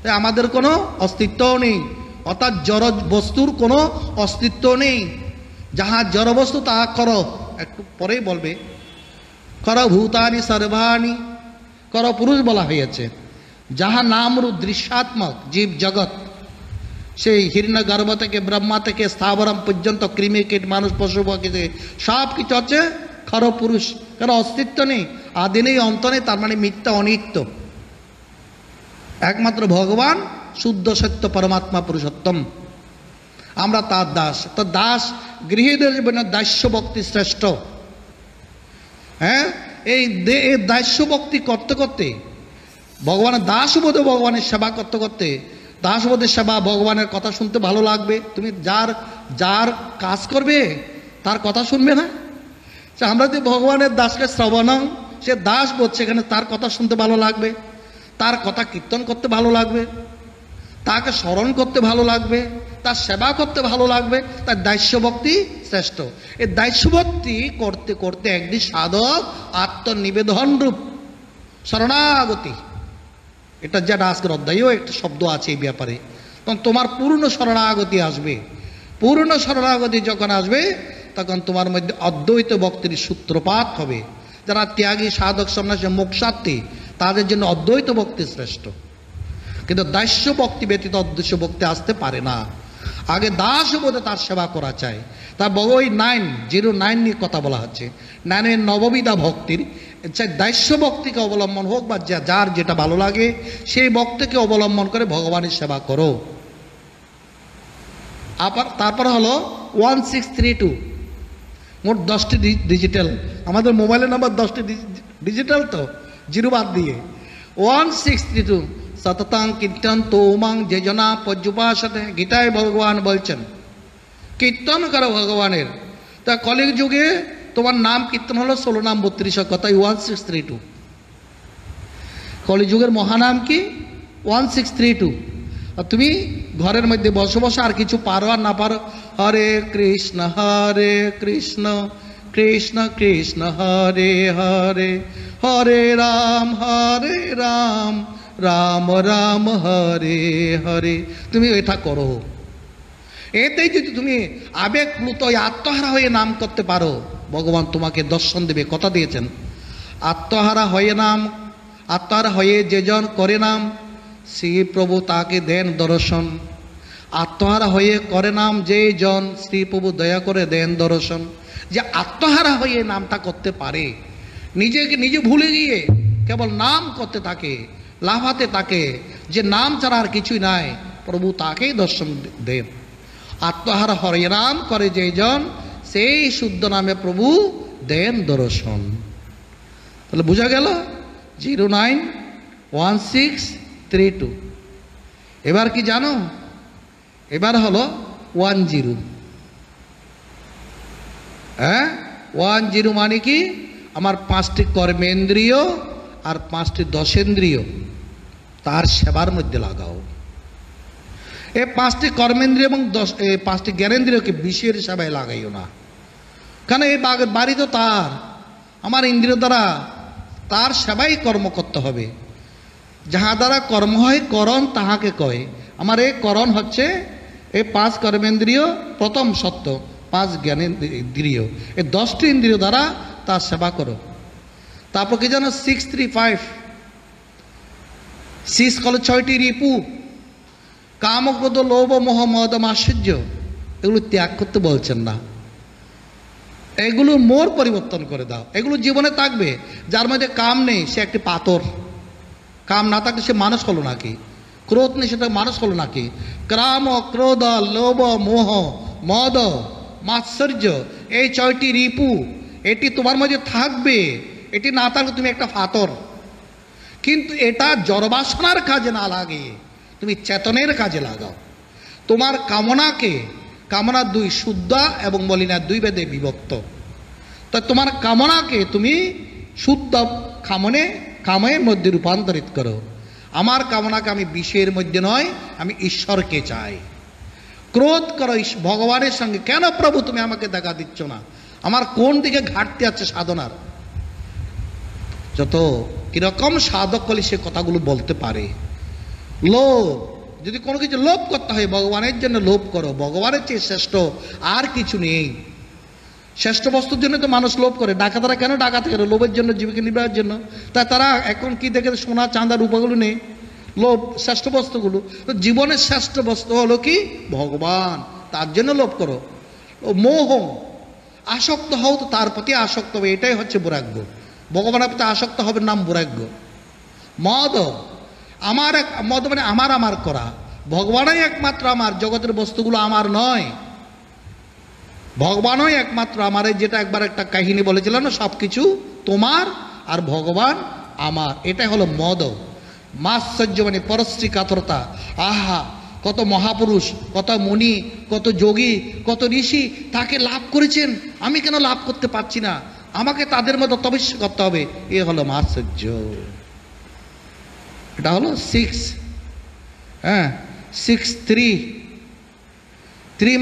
তাই আমাদের কোনো অস্তিত্বও নেই। অর্থাৎ জড় বস্তুর কোনো অস্তিত্ব নেই। যাহা জড় বস্তু তাহা করো, একটু পরেই বলবে, করো ভূতানি সর্বাণি, করো পুরুষ বলা হয়েছে। যাহা নাম রূপ দৃশ্যাত্মক জীব জগৎ, সেই হিরণ্যগর্ভ থেকে ব্রহ্মা থেকে স্থাবরম পর্যন্ত, কৃমি কীট মানুষ পশু পাখি থেকে সব কিছু হচ্ছে খর পুরুষ। কারণ অস্তিত্ব নেই, আদি নেই, অন্ত নেই, তার মানে মিথ্যা, অনিত্য। একমাত্র ভগবান শুদ্ধ সত্য পরমাত্মা পুরুষোত্তম, আমরা তার দাস। তো দাস গৃহীদের জন্য দাস্য ভক্তি শ্রেষ্ঠ। হ্যাঁ, এই দাস্য ভক্তি করতে করতে, ভগবানের দাসবোধে ভগবানের সেবা করতে করতে, দাসবোধের সেবা, ভগবানের কথা শুনতে ভালো লাগবে। তুমি যার যার কাজ করবে তার কথা শুনবে না? আমরা যদি ভগবানের দাসকে শ্রবণং, সে দাস বোধ, সেখানে তার কথা শুনতে ভালো লাগবে, তার কথা কীর্তন করতে ভালো লাগবে, তাকে স্মরণ করতে ভালো লাগবে, তার সেবা করতে ভালো লাগবে। তার দাস্য ভক্তি শ্রেষ্ঠ। এই দাস্য ভক্তি করতে করতে একদিন সাধক আত্মনিবেদন রূপ শরণাগতি, এটা যেটা আজকের অধ্যায়েও একটা শব্দ আছে এই ব্যাপারে, তখন তোমার পূর্ণ শরণাগতি আসবে। পূর্ণ শরণাগতি যখন আসবে তখন তোমার মধ্যে অদ্বৈত ভক্তির সূত্রপাত হবে। যারা ত্যাগী সাধক সন্ন্যাসী মোক্ষার্থী তাদের জন্য অদ্বৈত ভক্তি শ্রেষ্ঠ। কিন্তু দাস্য ভক্তি ব্যতীত অদৃশ্য ভক্তি আসতে পারে না। আগে দাস বোধে তার সেবা করা চাই। তা ওই 909 নিয়ে কথা বলা হচ্ছে। 9 নববিধা ভক্তির দাস্য ভক্তিকে অবলম্বন হোক বা যার যেটা ভালো লাগে সেই ভক্তিকে অবলম্বন করে ভগবানের সেবা করো। আবার তারপর হলো 1632, মোট 10টি ডিজিটাল। আমাদের মোবাইলের নাম্বার 10টি ডিজিটাল, তো জিরো বাদ দিয়ে 1632 সততাং কীর্তন তোমাং যেজনা পর্যুপাসতে। গীতায় ভগবান বলছেন কীর্তন করো ভগবানের। তা কলিগ যুগে তোমার নাম কীর্তন হলো 16 নাম 32 কথাই 1632। কলিযুগের মহানাম কি 1632। আর তুমি ঘরের মধ্যে বসে বসে আর কিছু পারো আর না পারো, হরে কৃষ্ণ কৃষ্ণ কৃষ্ণ হরে হরে, হরে রাম রাম রাম হরে হরে, তুমি এটা করো। এতেই যদি তুমি আবেগপ্লুত আত্মহারা হয়ে নাম করতে পারো, ভগবান তোমাকে দর্শন দেবে, কথা দিয়েছেন। আত্মহারা হয়ে যেজন করে নাম, শ্রী প্রভু তাকে দেন দর্শন। আত্মহারা হয়ে করে নাম যে জন, শ্রী প্রভু দয়া করে দেন দর্শন। যে আত্মহারা হয়ে নামটা করতে পারে, নিজেকে নিজে ভুলে গিয়ে কেবল নাম করতে থাকে, লাফাতে থাকে, যে নাম ছাড়া আর কিছুই নাই, প্রভু তাকেই দর্শন দেন। আত্মহারা হরে নাম করে যে জন, সেই শুদ্ধ নামে প্রভু দেন দর্শন। তাহলে বোঝা গেল 091632। এবার কি জানো, এবার হলো 10। 10 মানে কি, আমার 5টি কর্মেন্দ্রিয় আর 5টি দশেন্দ্রিয় তার সেবার মধ্যে লাগাও। এই 5টি কর্মেন্দ্রিয় এবং 5টি জ্ঞানেন্দ্রিয়কে বিষয়ের সেবায় লাগাইও না। কারণ এই বাড়ি তো তার, আমার ইন্দ্রিয় দ্বারা তার সেবাই কর্ম করতে হবে। যাহা দ্বারা কর্ম হয় করণ তাহাকে কয়। আমার এই করণ হচ্ছে এই 5 কর্মেন্দ্রিয় প্রথম সত্য, 5 জ্ঞানেন্দ্রিয়, এই 10টি ইন্দ্রিয় দ্বারা তার সেবা করো। তারপর কি জানো 635, 6 হলো 6টি রিপু, কাম ক্রোধ লোভ মোহ মদ মাৎসর্য, এগুলো ত্যাগ করতে বলছেন না। এগুলো মোর পরিবর্তন করে দাও। এগুলো জীবনে থাকবে। যার মধ্যে কাম নেই সে একটি পাথর, কাম না থাকলে সে মানুষ হলো নাকি? ক্রোধ নেই সেটা মানুষ হলো নাকি? কাম ক্রোধ লোভ মোহ মদ মাৎসর্য, এই 6টি রিপু, এটি তোমার মধ্যে থাকবে। এটি না থাকলে তুমি একটা পাথর। কিন্তু এটা জড়বাসনার কাজে না লাগিয়ে তুমি চেতনের কাজে লাগাও। তোমার কামনাকে, কামনা 2 শুদ্ধ এবং মলিনা 2 ভেদে বিভক্ত। তো তোমার কামনাকে তুমি শুদ্ধ কামের মধ্যে রূপান্তরিত করো। আমার কামনাকে আমি বিষয়ের মধ্যে নয়, আমি ঈশ্বরকে চাই। ক্রোধ করো ভগবানের সঙ্গে, কেন প্রভু তুমি আমাকে দেখা দিচ্ছ না? আমার কোন দিকে ঘাটতি আছে সাধনার? যত কিরকম সাধক হলে সে কথাগুলো বলতে পারে। লোভ, যদি কোনো কিছু লোভ করতে হয় ভগবানের জন্য লোভ করো। ভগবানের চেয়ে শ্রেষ্ঠ আর কিছু নেই। শ্রেষ্ঠ বস্তুর জন্য তো মানুষ লোভ করে। ডাকাতরা কেন ডাকাতি করে? লোভের জন্য, জীবিকা নির্বাহের জন্য। তাই তারা এখন কি দেখে, সোনা চাঁদা রূপাগুলো নেই, লোভ শ্রেষ্ঠ বস্তুগুলো। তো জীবনের শ্রেষ্ঠ বস্তু হলো কি? ভগবান। তার জন্য লোভ করো। মোহ, আসক্ত হও তো তার প্রতি আসক্ত হবে, এটাই হচ্ছে বৈরাগ্য। ভগবানের প্রতি আসক্ত হবে, নাম বৈরাগ্য। মদ, মদ মানে আমার করা। ভগবানই একমাত্র আমার, জগতের বস্তুগুলো আমার নয়। ভগবানই একমাত্র আমার। যেটা একবার একটা কাহিনী বলেছিল না, সব কিছু তোমার আর ভগবান আমার, এটাই হলো মদ। মাৎসর্য মানে পরশ্রী কাতরতা। আহা, কত মহাপুরুষ, কত মুনি, কত যোগী, কত ঋষি তাকে লাভ করেছেন, আমি কেন লাভ করতে পারছি না? আমাকে তাদের মতো তপস্যা করতে হবে। এ হলো মাৎসর্য। এটা হলো 6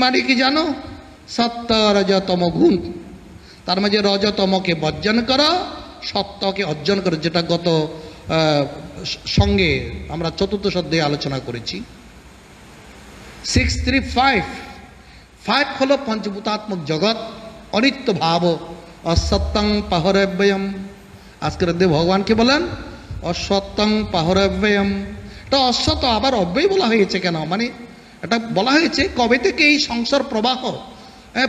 মানে কি জানো? সত্য রজতম গুণ। তার মাঝে রজতমকে বর্জন করো, সত্যকে অর্জন করো, যেটা গত সঙ্গে আমরা 4th অধ্যায়ে আলোচনা করেছি। 635 হলো পঞ্চভূতাত্মক জগৎ, অনিত্য ভাব, অসত্যং পাহরব্যয়ম। আজকের দিনে ভগবান কি বলেন? অসত্যং পাহরব্যয়ম। এটা অসত্য আবার অব্যয় বলা হয়েছে কেন? মানে এটা বলা হয়েছে কবে থেকে এই সংসার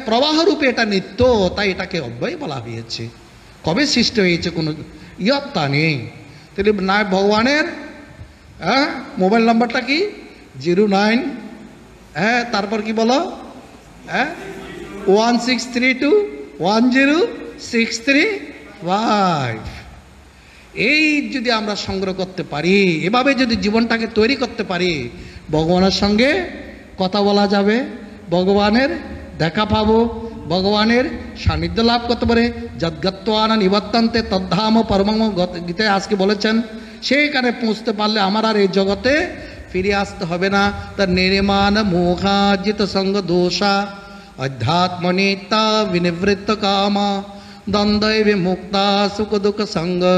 প্রবাহ রূপে এটা নিত্য, তাই এটাকে অব্যয় বলা হয়েছে। কবে সৃষ্টি হয়েছে কোনো ইয়ত্তা নেই। তাহলে না ভগবানের মোবাইল নাম্বারটা কি? 09, তারপর কি বলো? 1632106355। এই যদি আমরা সংগ্রহ করতে পারি, এভাবে যদি জীবনটাকে তৈরি করতে পারি, ভগবানের সঙ্গে কথা বলা যাবে, ভগবানের দেখা পাবো, ভগবানের সান্নিধ্য লাভ করতে পারে। যদ্গত্বানা নিবর্তন্তে তদ্ধাম পরমং গীতায় আজকে বলেছেন, সেইখানে পৌঁছতে পারলে আমার আর এই জগতে ফিরে আসতে হবে না। তার নির্মাণ মোহাজিত সঙ্গ দোষা অধ্যাত্মনিতা বিনিবৃত্ত কামা দ্বন্দ্বে বিমুক্তা সুখ দুঃখ সঙ্গে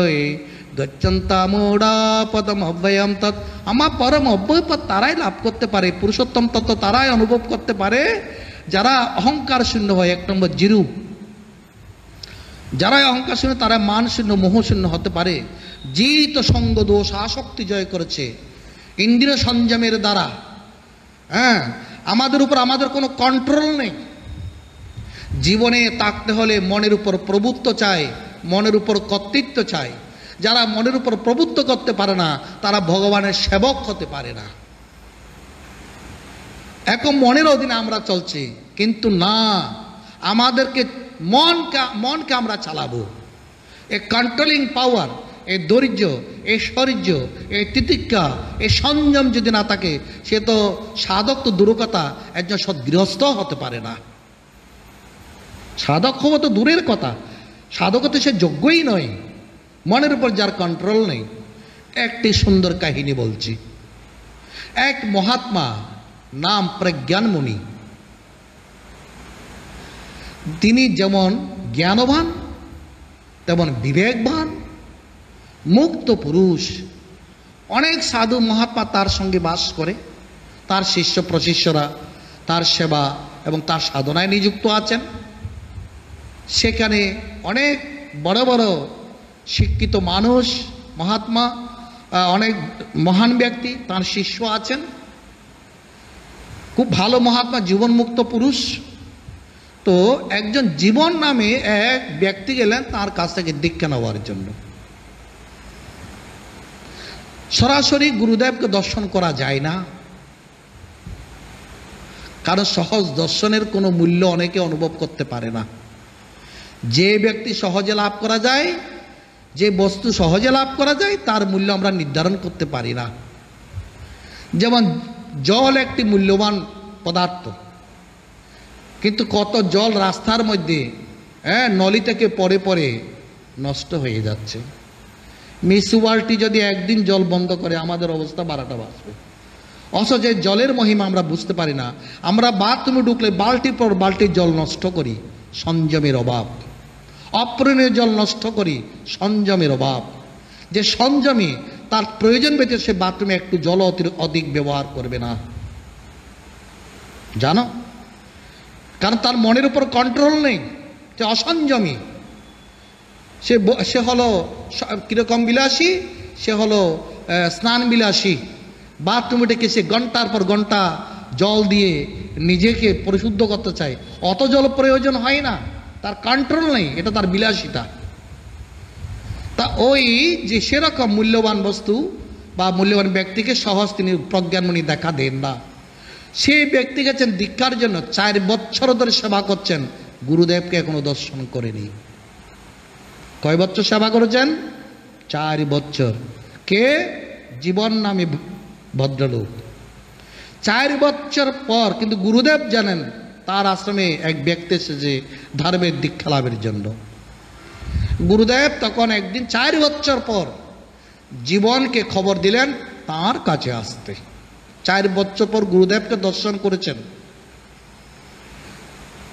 গচ্ছন্তা মোড়া পদম অব্যয়ম তৎ। আমার পরম অব্যয় পদ তারাই লাভ করতে পারে, পুরুষোত্তম তত্ত্ব তারাই অনুভব করতে পারে যারা অহংকার শূন্য হয়। 1 নম্বর জিরু। যারা অহংকার শূন্য তারা মান শূন্য মোহ শূন্য হতে পারে। জিত সঙ্গ দোষ আসক্তি জয় করেছে ইন্দ্রিয় সংযমের দ্বারা। আমাদের উপর আমাদের কোনো কন্ট্রোল নেই। জীবনে থাকতে হলে মনের উপর প্রভুত্ব চাই, মনের উপর কর্তৃত্ব চাই। যারা মনের উপর প্রভুত্ব করতে পারে না তারা ভগবানের সেবক হতে পারে না। এখন মনের অধীনে আমরা চলছি, কিন্তু না, আমাদেরকে মনকে আমরা চালাবো। এই কন্ট্রোলিং পাওয়ার, এই ধৈর্য, এই শৌর্য, এই তিতিক্ষা, এই সংযম যদি না থাকে, সে তো সাধক তো দূর কথা, একজন সদ্গৃহস্থ হতে পারে না। সাধক হওয়া তো দূরের কথা, সাধকতে সে যোগ্যই নয়, মনের উপর যার কন্ট্রোল নেই। একটি সুন্দর কাহিনী বলছি। এক মহাত্মা নাম প্রজ্ঞানমুনি। তিনি যেমন জ্ঞানবান তেমন বিবেকবান, মুক্ত পুরুষ। অনেক সাধু মহাত্মা তার সঙ্গে বাস করে, তার শিষ্য প্রশিষ্যরা তার সেবা এবং তার সাধনায় নিযুক্ত আছেন। সেখানে অনেক বড় বড় শিক্ষিত মানুষ, মহাত্মা, অনেক মহান ব্যক্তি তার শিষ্য আছেন। খুব ভালো মহাত্মা, জীবনমুক্ত পুরুষ। তো একজন জীবন নামে এক ব্যক্তি গেলেন তার কাছ থেকে দীক্ষা নেওয়ার জন্য। সরাসরি গুরুদেবকে দর্শন করা যায় না, কারণ সহজ দর্শনের কোনো মূল্য অনেকে অনুভব করতে পারে না। যে ব্যক্তি সহজে লাভ করা যায়, যে বস্তু সহজে লাভ করা যায়, তার মূল্য আমরা নির্ধারণ করতে পারি না। যেমন জল একটি মূল্যবান পদার্থ, কিন্তু কত জল রাস্তার মধ্যে নলি থেকে পড়ে পড়ে নষ্ট হয়ে যাচ্ছে। মিউনিসিপালিটি যদি একদিন জল বন্ধ করে আমাদের অবস্থা 12টা বাজবে। অথচ জলের মহিমা আমরা বুঝতে পারি না। আমরা বাথরুমে ঢুকলে বালতির পর বালতির জল নষ্ট করি, সংযমের অভাব। অপ্রয়োজনীয় জল নষ্ট করি, সংযমের অভাব। যে সংযমী তার প্রয়োজন ব্যতীত সে বাথরুমে একটু জল অধিক ব্যবহার করবে না, জানো? কারণ তার মনের উপর কন্ট্রোল নেই, সে অসংযমী। সে হলো কিরকম বিলাসী, সে হলো স্নান বিলাসী। বাথরুমে ডেকে সে ঘন্টার পর ঘন্টা জল দিয়ে নিজেকে পরিশুদ্ধ করতে চায়। অত জল প্রয়োজন হয় না, তার কন্ট্রোল নেই, এটা তার বিলাসিতা। তা ওই যে সেরকম মূল্যবান বস্তু বা মূল্যবান ব্যক্তিকে সহজ তিনি প্রজ্ঞানমণি দেখা দেন না। সেই ব্যক্তি গেছেন দীক্ষার জন্য, 4 বছর ধরে সেবা করছেন, গুরুদেবকে এখনো দর্শন করেনি। কয় বছর সেবা করেছেন? 4 বছর। কে? জীবন নামে ভদ্রলোক। 4 বছর পর কিন্তু গুরুদেব জানেন তার আশ্রমে এক ব্যক্তি এসেছে ধর্মের দীক্ষা লাভের জন্য। গুরুদেব তখন একদিন 4 বছর পর জীবনকে খবর দিলেন তার কাছে আসতে। 4 বছর পর গুরুদেবকে দর্শন করেছেন।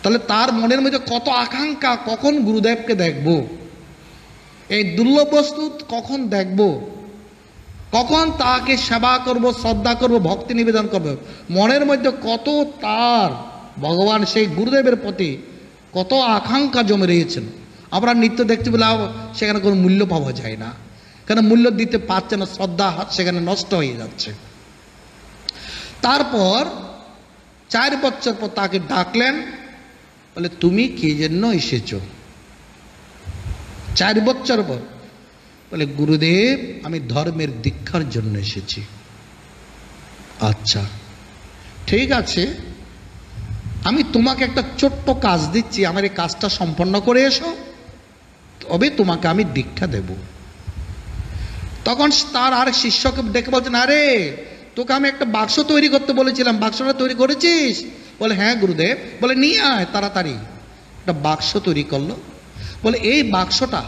তাহলে তার মনের মধ্যে কত আকাঙ্ক্ষা, কখন গুরুদেবকে দেখব, এই দুর্লভ বস্তু কখন দেখব, কখন তাকে সেবা করব, শ্রদ্ধা করব, ভক্তি নিবেদন করব। মনের মধ্যে কত তার ভগবান সেই গুরুদেবের প্রতি কত আকাঙ্ক্ষা জমে রয়েছেন। আমরা নৃত্য দেখতে বলে সেখানে কোনো মূল্য পাওয়া যায় না, কেন মূল্য দিতে পারছে না, শ্রদ্ধা সেখানে নষ্ট হয়ে যাচ্ছে। তারপর 4 বছর পর তাকে ডাকলেন, বলে তুমি কি জন্য এসেছো? 4 বছর পর বলে গুরুদেব আমি ধর্মের দীক্ষার জন্য এসেছি। আচ্ছা ঠিক আছে, আমি তোমাকে একটা ছোট্ট কাজ দিচ্ছি, আমার এই কাজটা সম্পন্ন করে এসো, তবে তোমাকে আমি দীক্ষা দেব। তখন তার আর শিষ্যকে ডেকে বলছেন, আরে তোকে আমি একটা বাক্স তৈরি করতে বলেছিলাম, বাক্সটা তৈরি করেছিস? বলে হ্যাঁ গুরুদেব। বলে নিয়ে আয় তাড়াতাড়ি। একটা বাক্স তৈরি করলো। বলে এই বাক্সটা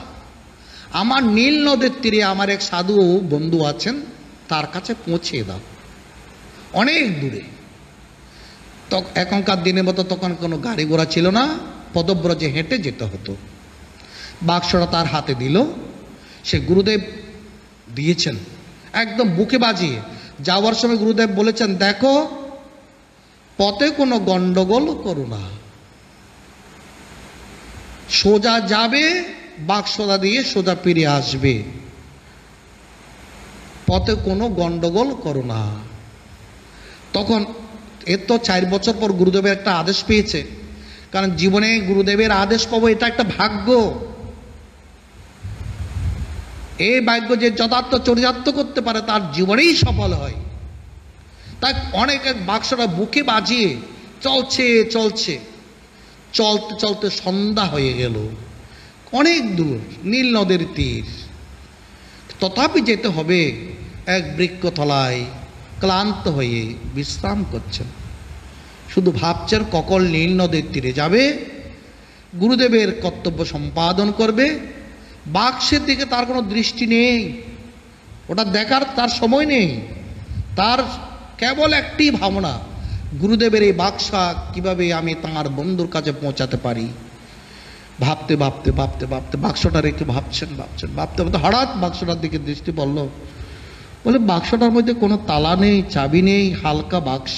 আমার নীল নদের তীরে আমার এক সাধু বন্ধু আছেন, তার কাছে পৌঁছে দাও, অনেক দূরে। এখনকার দিনের মতো তখন কোনো গাড়ি ঘোড়া ছিল না, পদব্রজে হেঁটে যেতে হতো। বাক্সটা তার হাতে দিল, সে গুরুদেব দিয়েছেন একদম বুকে বাজিয়ে। যাওয়ার সময় গুরুদেব বলেছেন, দেখো পথে কোনো গন্ডগোল করো না, সোজা যাবে, বাক্সটা দিয়ে সোজা ফিরে আসবে, পথে কোনো গন্ডগোল করো না। তখন এর তো 4 বছর পর গুরুদেবের একটা আদেশ পেয়েছে, কারণ জীবনে গুরুদেবের আদেশ পাবো এটা একটা ভাগ্য। এই ভাগ্য যে যথার্থ চরিতার্থ করতে পারে তার জীবনেই সফল হয়। তাই অনেক বাক্সটা বুকে বাজিয়ে চলছে চলছে, চলতে চলতে সন্ধ্যা হয়ে গেল, অনেক দূর, নীল নদের তীর। তথাপি যেতে হবে। এক বৃক্ষতলায় ক্লান্ত হয়ে বিশ্রাম করছেন, শুধু ভাবছেন কখন নীল নদের তীরে যাবে, গুরুদেবের কর্তব্য সম্পাদন করবে। বাক্সের দিকে তার কোনো দৃষ্টি নেই, ওটা দেখার তার সময় নেই, তার কেবল একটি ভাবনা, গুরুদেবের এই বাক্সা কিভাবে আমি তাঁর বন্ধুর কাছে পৌঁছাতে পারি। ভাবতে ভাবতে ভাবতে ভাবতে বাক্সটা রেখে ভাবছেন ভাবছেন ভাবতে ভাবতে হঠাৎ বাক্সটার দিকে দৃষ্টি পড়ল। বলে বাক্সটার মধ্যে কোনো তালা নেই, চাবি নেই, হালকা বাক্স,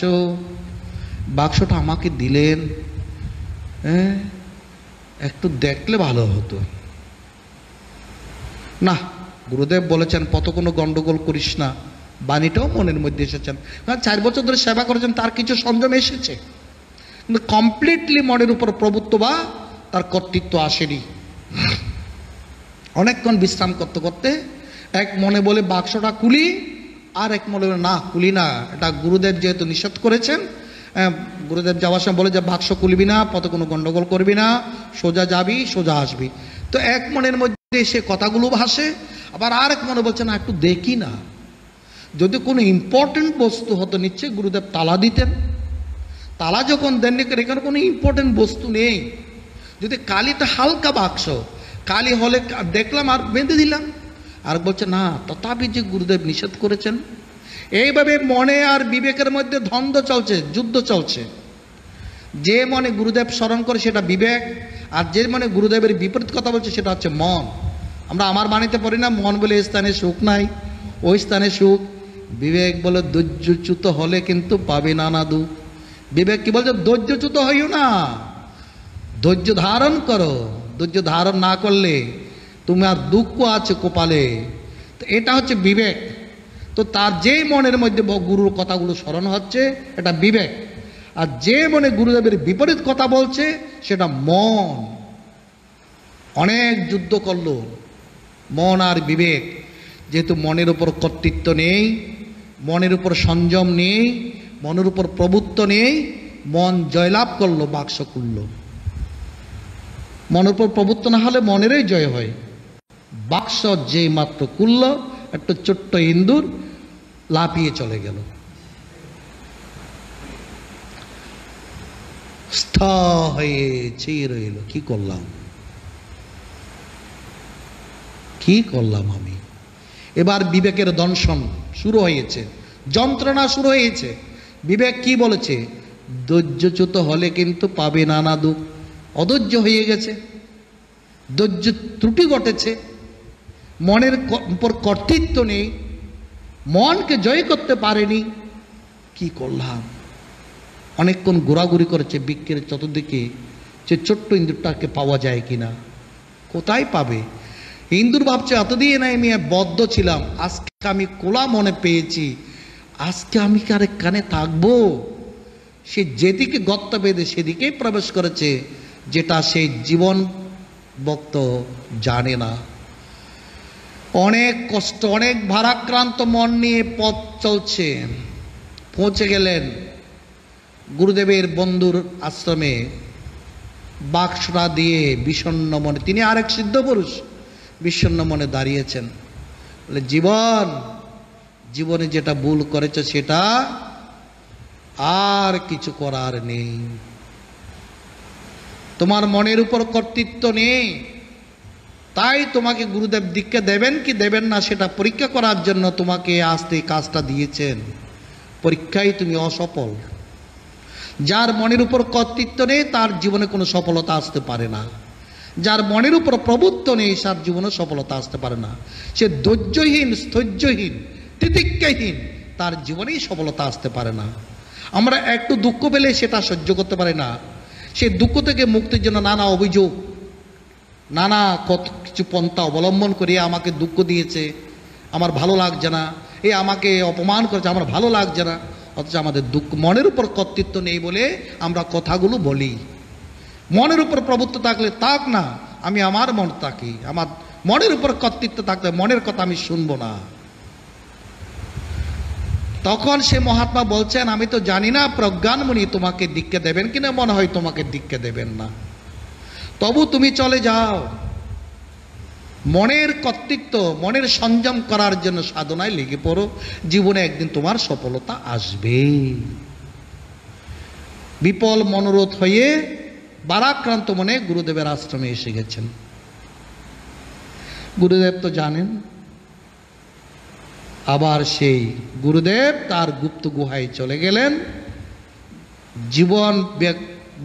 বাক্সটা আমাকে দিলেন, হ্যাঁ একটু দেখলে ভালো হতো। না, গুরুদেব বলেছেন পথ কোনো গন্ডগোল করিস না, বাণীটাও মনের মধ্যে এসেছেন। 4 বছর ধরে সেবা করেছেন, তার কিছু সংযম এসেছে, কিন্তু কমপ্লিটলি মনের উপর প্রভুত্ব বা তার কর্তৃত্ব আসেনি। অনেকক্ষণ বিশ্রাম করতে করতে এক মনে বলে বাক্সটা খুলি, আর এক মনে বলে না খুলি না, এটা গুরুদেব যেহেতু নিষেধ করেছেন, গুরুদেব যাওয়ার সময় বলে যে বাক্স খুলবি না, পথে কোনো গন্ডগোল করবি না, সোজা যাবি সোজা আসবি। তো এক মনের মধ্যে সে কথাগুলো ভাসে, আবার আর এক মনে বলছে না একটু দেখি না, যদি কোনো ইম্পর্টেন্ট বস্তু হতো নিশ্চয়ই গুরুদেব তালা দিতেন, তালা যখন দেননি এখানে কোনো ইম্পর্টেন্ট বস্তু নেই, যদি কালিটা হালকা বাক্স, কালি হলে দেখলাম আর বেঁধে দিলাম। আর বলছে না, তথাপি যে গুরুদেব নিষেধ করেছেন। এইভাবে মনে আর বিবেকের মধ্যে দ্বন্দ্ব চলছে, যুদ্ধ চলছে। যে মনে গুরুদেব স্মরণ করে সেটা বিবেক, আর যে মনে গুরুদেবের বিপরীত কথা বলছে সেটা হচ্ছে মন। আমরা আমার বাণীতে পড়ি না, মন বলে এই স্থানে সুখ নাই, ওই স্থানে সুখ। বিবেক বলে ধৈর্যচ্যুত হলে কিন্তু পাবে নানা দুঃখ। বিবেক কি বলছে, ধৈর্যচ্যুত হইও না, ধৈর্য ধারণ করো, ধৈর্য ধারণ না করলে তোমার দুঃখ আছে কপালে। তো এটা হচ্ছে বিবেক। তো তার যে মনের মধ্যে গুরুর কথাগুলো স্মরণ হচ্ছে এটা বিবেক, আর যে মনে গুরুদেবের বিপরীত কথা বলছে সেটা মন। অনেক যুদ্ধ করলো মন আর বিবেক, যেহেতু মনের উপর কর্তৃত্ব নেই, মনের উপর সংযম নেই, মনের উপর প্রভুত্ব নেই, মন জয়লাভ করলো, বাক্স খুলল। মনের উপর প্রভুত্ব না হলে মনেরই জয় হয়। বাক্স যে মাত্র খুলল, একটা ছোট্ট ইন্দুর লাফিয়ে চলে গেল। স্থির হয়ে চেয়ে রইল, কি করলাম, কি করলাম আমি। এবার বিবেকের দংশন শুরু হয়েছে, যন্ত্রণা শুরু হয়েছে। বিবেক কি বলেছে, ধৈর্যচ্যুত হলে কিন্তু পাবে নানা দুঃখ। অধৈর্য হয়ে গেছে, ধৈর্য ত্রুটি ঘটেছে, মনের উপর কর্তৃত্ব নেই, মনকে জয় করতে পারেনি। কি করলাম, অনেকক্ষণ ঘোরাঘুরি করেছে বৃক্ষের চতুর্দিকে, যে ছোট্ট ইন্দুরটাকে পাওয়া যায় কিনা, কোথায় পাবে? হিন্দুর ভাবছে এতদিন আমি বদ্ধ ছিলাম, আজকে আমি কোলা মনে পেয়েছি, আজকে আমি কারে কানে থাকবো। সে যেদিকে গর্ত বেঁধে সেদিকেই প্রবেশ করেছে, যেটা সে জীবন ভক্ত জানে না। অনেক কষ্ট, অনেক ভারাক্রান্ত মন নিয়ে পথ চলছে। পৌঁছে গেলেন গুরুদেবের বন্ধুর আশ্রমে। বাক্সটা দিয়ে বিষণ্ণ মনে, তিনি আরেক সিদ্ধ পুরুষ, বিষণ্ণ মনে দাঁড়িয়েছেন। বলে, জীবনে যেটা ভুল করেছে সেটা আর কিছু করার নেই। তোমার মনের উপর কর্তৃত্ব নেই, তাই তোমাকে গুরুদেব দীক্ষা দেবেন কি দেবেন না সেটা পরীক্ষা করার জন্য তোমাকে আসতে কাজটা দিয়েছেন। পরীক্ষায় তুমি অসফল। যার মনের উপর কর্তৃত্ব নেই তার জীবনে কোনো সফলতা আসতে পারে না। যার মনের উপর প্রভুত্ব নেই তার জীবনে সফলতা আসতে পারে না। সে ধৈর্যহীন, স্থৈর্যহীন, তিতিক্ষাহীন, তার জীবনেই সফলতা আসতে পারে না। আমরা একটু দুঃখ পেলে সেটা সহ্য করতে পারি না। সেই দুঃখ থেকে মুক্তির জন্য নানা অভিযোগ, নানা কত কিছু পন্থা অবলম্বন করে, আমাকে দুঃখ দিয়েছে আমার ভালো লাগছে না, আমাকে অপমান করেছে আমার ভালো লাগছে না। অথচ আমাদের দুঃখ, মনের উপর কর্তৃত্ব নেই বলে আমরা কথাগুলো বলি। মনের উপর প্রভুত্ব থাকলে তাক না, আমি আমার মন থাকি। আমার মনের উপর কর্তৃত্ব থাকলে মনের কথা আমি শুনবো না। তখন সে মহাত্মা বলছেন, আমি তো জানি না প্রজ্ঞানমণি তোমাকে দীক্ষা দেবেন কিনা, মনে হয় তোমাকে দীক্ষা দেবেন না, তবু তুমি চলে যাও। মনের কর্তৃত্ব, মনের সংযম করার জন্য সাধনায় লেগে পড়ো, জীবনে একদিন তোমার সফলতা আসবে। বিপল মনোরথ হয়ে ভারাক্রান্ত মনে গুরুদেবের আশ্রমে এসে গেছেন। গুরুদেব তো জানেন। আবার সেই গুরুদেব তার গুপ্ত গুহায় চলে গেলেন। জীবন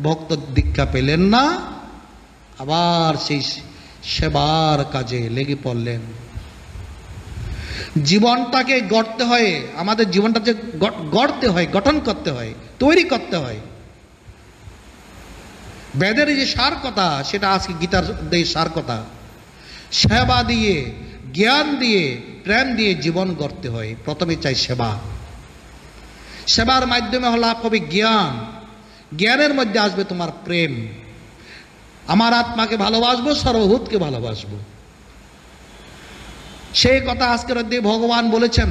ভক্ত দীক্ষা পেলেন না, আবার সেই সেবার কাজে লেগে পড়লেন। জীবনটাকে গড়তে হয়, আমাদের জীবনটা যে গড়তে হয়, গঠন করতে হয়, তৈরি করতে হয়। বেদের যে সার কথা সেটা আজকে গীতার সার কথা। সেবা দিয়ে, জ্ঞান দিয়ে, প্রেম দিয়ে জীবন গড়তে হয়। প্রথমে চাই সেবা। সেবার মাধ্যমে লাভ হবে জ্ঞান, জ্ঞানের মধ্যে আসবে তোমার প্রেম। আমার আত্মাকে ভালোবাসবো, সর্বভূতকে ভালোবাসবো, সেই কথা আজকের অধ্যায়ে ভগবান বলেছেন।